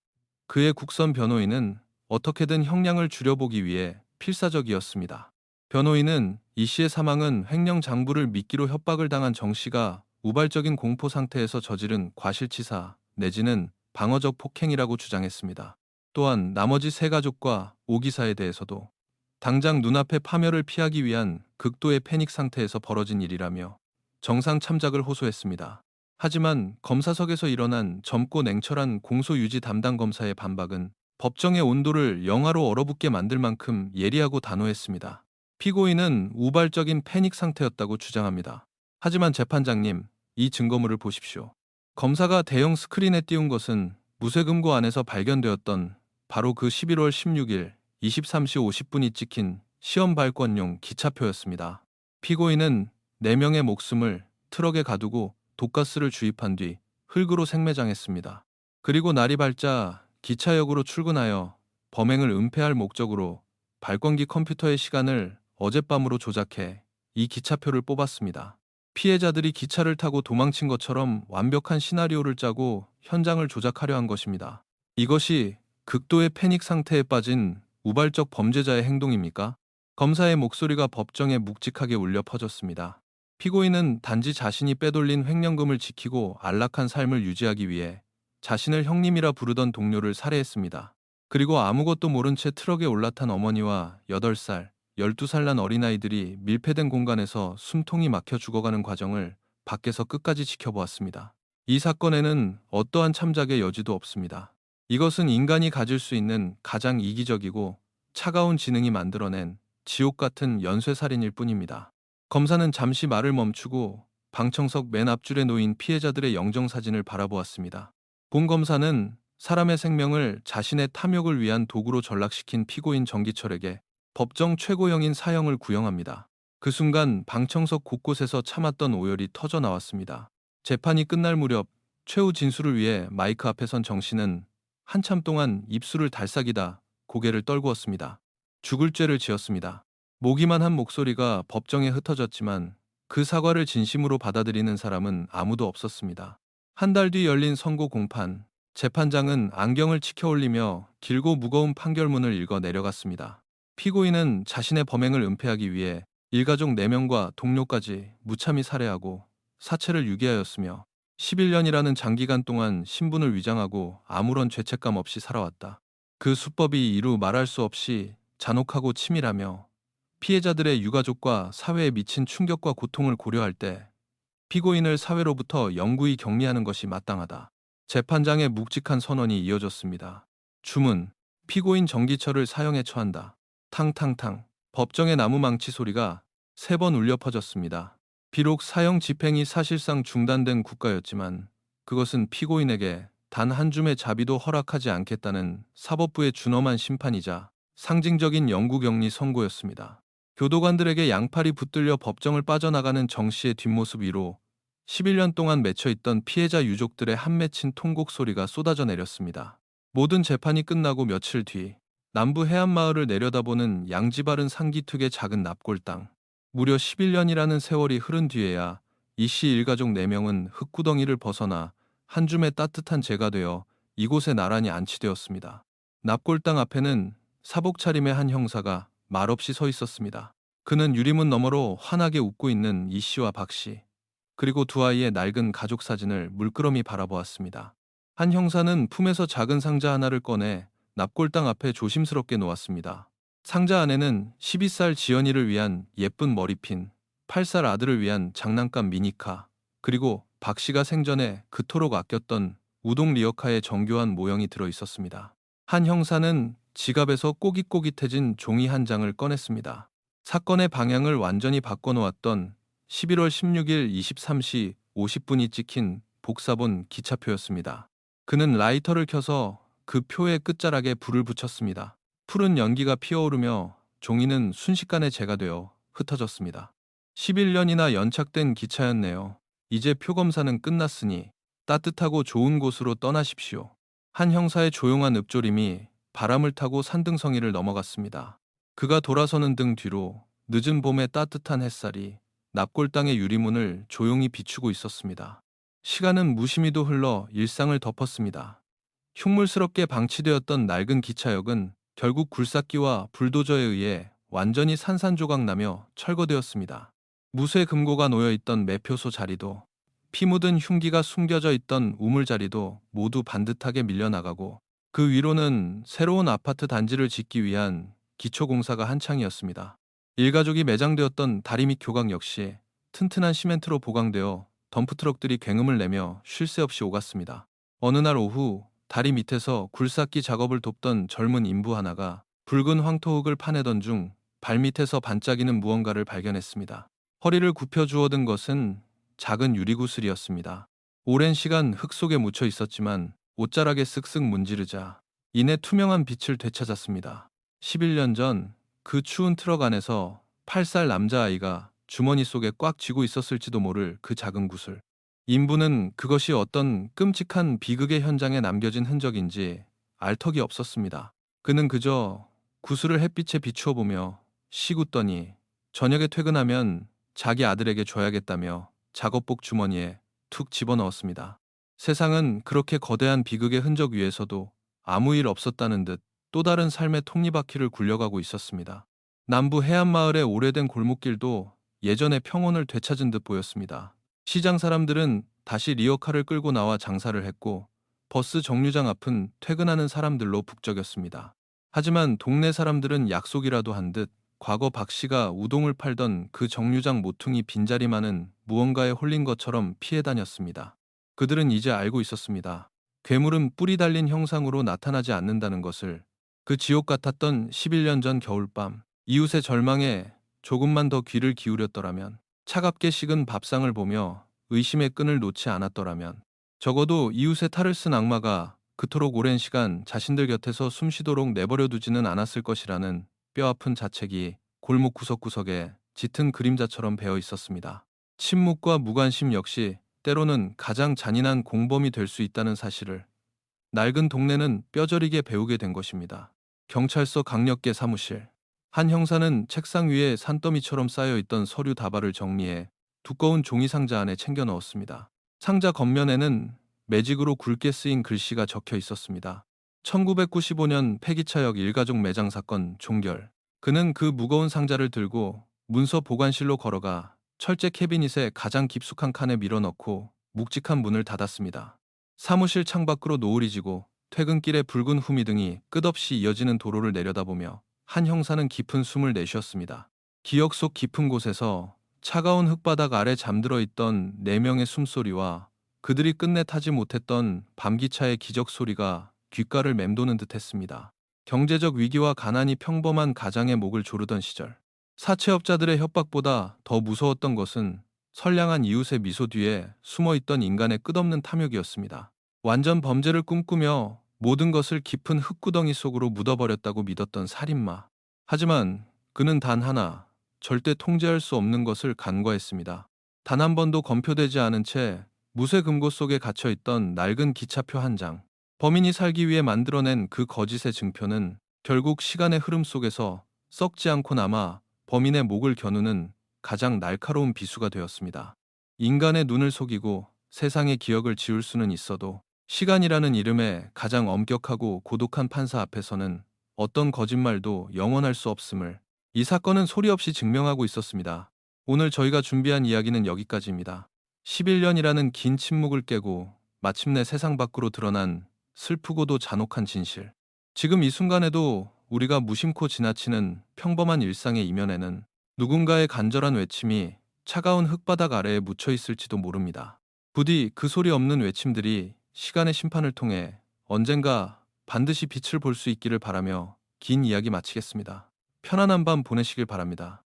그의 국선 변호인은 어떻게든 형량을 줄여보기 위해 필사적이었습니다. 변호인은 이 씨의 사망은 횡령 장부를 미끼로 협박을 당한 정 씨가 우발적인 공포 상태에서 저지른 과실치사 내지는 방어적 폭행이라고 주장했습니다. 또한 나머지 3가족과 5기사에 대해서도 당장 눈앞의 파멸을 피하기 위한 극도의 패닉 상태에서 벌어진 일이라며 정상 참작을 호소했습니다. 하지만 검사석에서 일어난 젊고 냉철한 공소 유지 담당 검사의 반박은 법정의 온도를 영하로 얼어붙게 만들 만큼 예리하고 단호했습니다. 피고인은 우발적인 패닉 상태였다고 주장합니다. 하지만 재판장님, 이 증거물을 보십시오. 검사가 대형 스크린에 띄운 것은 무쇠금고 안에서 발견되었던 바로 그 11월 16일 23시 50분이 찍힌 시험 발권용 기차표였습니다. 피고인은 4명의 목숨을 트럭에 가두고 독가스를 주입한 뒤 흙으로 생매장했습니다. 그리고 날이 밝자 기차역으로 출근하여 범행을 은폐할 목적으로 발권기 컴퓨터의 시간을 어젯밤으로 조작해 이 기차표를 뽑았습니다. 피해자들이 기차를 타고 도망친 것처럼 완벽한 시나리오를 짜고 현장을 조작하려 한 것입니다. 이것이 극도의 패닉 상태에 빠진 우발적 범죄자의 행동입니까? 검사의 목소리가 법정에 묵직하게 울려 퍼졌습니다. 피고인은 단지 자신이 빼돌린 횡령금을 지키고 안락한 삶을 유지하기 위해 자신을 형님이라 부르던 동료를 살해했습니다. 그리고 아무것도 모른 채 트럭에 올라탄 어머니와 8살, 12살 난 어린아이들이 밀폐된 공간에서 숨통이 막혀 죽어가는 과정을 밖에서 끝까지 지켜보았습니다. 이 사건에는 어떠한 참작의 여지도 없습니다. 이것은 인간이 가질 수 있는 가장 이기적이고 차가운 지능이 만들어낸 지옥 같은 연쇄살인일 뿐입니다. 검사는 잠시 말을 멈추고 방청석 맨 앞줄에 놓인 피해자들의 영정사진을 바라보았습니다. 본 검사는 사람의 생명을 자신의 탐욕을 위한 도구로 전락시킨 피고인 정기철에게 법정 최고형인 사형을 구형합니다. 그 순간 방청석 곳곳에서 참았던 오열이 터져 나왔습니다. 재판이 끝날 무렵 최후 진술을 위해 마이크 앞에 선 정 씨는 한참 동안 입술을 달싹이다 고개를 떨구었습니다. 죽을 죄를 지었습니다. 모기만 한 목소리가 법정에 흩어졌지만 그 사과를 진심으로 받아들이는 사람은 아무도 없었습니다. 한 달 뒤 열린 선고 공판. 재판장은 안경을 치켜올리며 길고 무거운 판결문을 읽어 내려갔습니다. 피고인은 자신의 범행을 은폐하기 위해 일가족 4명과 동료까지 무참히 살해하고 사체를 유기하였으며 11년이라는 장기간 동안 신분을 위장하고 아무런 죄책감 없이 살아왔다. 그 수법이 이루 말할 수 없이 잔혹하고 치밀하며 피해자들의 유가족과 사회에 미친 충격과 고통을 고려할 때 피고인을 사회로부터 영구히 격리하는 것이 마땅하다. 재판장의 묵직한 선언이 이어졌습니다. 주문, 피고인 정기철을 사형에 처한다. 탕탕탕, 법정의 나무망치 소리가 3번 울려 퍼졌습니다. 비록 사형 집행이 사실상 중단된 국가였지만 그것은 피고인에게 단 한 줌의 자비도 허락하지 않겠다는 사법부의 준엄한 심판이자 상징적인 영구격리 선고였습니다. 교도관들에게 양팔이 붙들려 법정을 빠져나가는 정 씨의 뒷모습 위로 11년 동안 맺혀있던 피해자 유족들의 한맺힌 통곡 소리가 쏟아져 내렸습니다. 모든 재판이 끝나고 며칠 뒤 남부 해안마을을 내려다보는 양지바른 상기특의 작은 납골당. 무려 11년이라는 세월이 흐른 뒤에야 이 씨 일가족 4명은 흙구덩이를 벗어나 한 줌의 따뜻한 재가 되어 이곳에 나란히 안치되었습니다. 납골당 앞에는 사복 차림의 한 형사가 말없이 서 있었습니다. 그는 유리문 너머로 환하게 웃고 있는 이 씨와 박 씨, 그리고 두 아이의 낡은 가족 사진을 물끄러미 바라보았습니다. 한 형사는 품에서 작은 상자 하나를 꺼내 납골당 앞에 조심스럽게 놓았습니다. 상자 안에는 12살 지연이를 위한 예쁜 머리핀, 8살 아들을 위한 장난감 미니카, 그리고 박 씨가 생전에 그토록 아꼈던 우동 리어카의 정교한 모형이 들어 있었습니다. 한 형사는 지갑에서 꼬깃꼬깃해진 종이 한 장을 꺼냈습니다. 사건의 방향을 완전히 바꿔놓았던 11월 16일 23시 50분이 찍힌 복사본 기차표였습니다. 그는 라이터를 켜서 그 표의 끝자락에 불을 붙였습니다. 푸른 연기가 피어오르며 종이는 순식간에 재가 되어 흩어졌습니다. 11년이나 연착된 기차였네요. 이제 표검사는 끝났으니 따뜻하고 좋은 곳으로 떠나십시오. 한 형사의 조용한 읊조림이 바람을 타고 산등성이를 넘어갔습니다. 그가 돌아서는 등 뒤로 늦은 봄의 따뜻한 햇살이 납골당의 유리문을 조용히 비추고 있었습니다. 시간은 무심히도 흘러 일상을 덮었습니다. 흉물스럽게 방치되었던 낡은 기차역은 결국 굴삭기와 불도저에 의해 완전히 산산조각나며 철거되었습니다. 무쇠 금고가 놓여있던 매표소 자리도, 피 묻은 흉기가 숨겨져 있던 우물 자리도 모두 반듯하게 밀려나가고 그 위로는 새로운 아파트 단지를 짓기 위한 기초공사가 한창이었습니다. 일가족이 매장되었던 다리 및 교각 역시 튼튼한 시멘트로 보강되어 덤프트럭들이 굉음을 내며 쉴 새 없이 오갔습니다. 어느 날 오후 다리 밑에서 굴삭기 작업을 돕던 젊은 인부 하나가 붉은 황토흙을 파내던 중 발밑에서 반짝이는 무언가를 발견했습니다. 허리를 굽혀 주워든 것은 작은 유리구슬이었습니다. 오랜 시간 흙 속에 묻혀 있었지만 옷자락에 쓱쓱 문지르자 이내 투명한 빛을 되찾았습니다. 11년 전 그 추운 트럭 안에서 8살 남자아이가 주머니 속에 꽉 쥐고 있었을지도 모를 그 작은 구슬. 인부는 그것이 어떤 끔찍한 비극의 현장에 남겨진 흔적인지 알 턱이 없었습니다. 그는 그저 구슬을 햇빛에 비추어 보며 씩 웃더니 저녁에 퇴근하면 자기 아들에게 줘야겠다며 작업복 주머니에 툭 집어넣었습니다. 세상은 그렇게 거대한 비극의 흔적 위에서도 아무 일 없었다는 듯 또 다른 삶의 톱니바퀴를 굴려가고 있었습니다. 남부 해안마을의 오래된 골목길도 예전의 평온을 되찾은 듯 보였습니다. 시장 사람들은 다시 리어카를 끌고 나와 장사를 했고 버스 정류장 앞은 퇴근하는 사람들로 북적였습니다. 하지만 동네 사람들은 약속이라도 한 듯 과거 박 씨가 우동을 팔던 그 정류장 모퉁이 빈자리만은 무언가에 홀린 것처럼 피해 다녔습니다. 그들은 이제 알고 있었습니다. 괴물은 뿌리 달린 형상으로 나타나지 않는다는 것을. 그 지옥 같았던 11년 전 겨울밤, 이웃의 절망에 조금만 더 귀를 기울였더라면, 차갑게 식은 밥상을 보며 의심의 끈을 놓지 않았더라면, 적어도 이웃의 탈을 쓴 악마가 그토록 오랜 시간 자신들 곁에서 숨쉬도록 내버려 두지는 않았을 것이라는 뼈아픈 자책이 골목 구석구석에 짙은 그림자처럼 배어 있었습니다. 침묵과 무관심 역시 때로는 가장 잔인한 공범이 될 수 있다는 사실을 낡은 동네는 뼈저리게 배우게 된 것입니다. 경찰서 강력계 사무실. 한 형사는 책상 위에 산더미처럼 쌓여있던 서류 다발을 정리해 두꺼운 종이 상자 안에 챙겨 넣었습니다. 상자 겉면에는 매직으로 굵게 쓰인 글씨가 적혀 있었습니다. 1995년 폐기차역 일가족 매장 사건 종결. 그는 그 무거운 상자를 들고 문서 보관실로 걸어가 철제 캐비닛에 가장 깊숙한 칸에 밀어넣고 묵직한 문을 닫았습니다. 사무실 창밖으로 노을이 지고 퇴근길의 붉은 후미등이 끝없이 이어지는 도로를 내려다보며 한 형사는 깊은 숨을 내쉬었습니다. 기억 속 깊은 곳에서 차가운 흙바닥 아래 잠들어 있던 4명의 숨소리와 그들이 끝내 타지 못했던 밤기차의 기적 소리가 귓가를 맴도는 듯했습니다. 경제적 위기와 가난이 평범한 가장의 목을 조르던 시절, 사채업자들의 협박보다 더 무서웠던 것은 선량한 이웃의 미소 뒤에 숨어있던 인간의 끝없는 탐욕이었습니다. 완전 범죄를 꿈꾸며 모든 것을 깊은 흙구덩이 속으로 묻어버렸다고 믿었던 살인마. 하지만 그는 단 하나, 절대 통제할 수 없는 것을 간과했습니다. 단 한 번도 검표되지 않은 채 무쇠 금고 속에 갇혀있던 낡은 기차표 한 장. 범인이 살기 위해 만들어낸 그 거짓의 증표는 결국 시간의 흐름 속에서 썩지 않고 남아 범인의 목을 겨누는 가장 날카로운 비수가 되었습니다. 인간의 눈을 속이고 세상의 기억을 지울 수는 있어도 시간이라는 이름의 가장 엄격하고 고독한 판사 앞에서는 어떤 거짓말도 영원할 수 없음을 이 사건은 소리 없이 증명하고 있었습니다. 오늘 저희가 준비한 이야기는 여기까지입니다. 11년이라는 긴 침묵을 깨고 마침내 세상 밖으로 드러난 슬프고도 잔혹한 진실. 지금 이 순간에도 우리가 무심코 지나치는 평범한 일상의 이면에는 누군가의 간절한 외침이 차가운 흙바닥 아래에 묻혀 있을지도 모릅니다. 부디 그 소리 없는 외침들이 시간의 심판을 통해 언젠가 반드시 빛을 볼 수 있기를 바라며 긴 이야기 마치겠습니다. 편안한 밤 보내시길 바랍니다.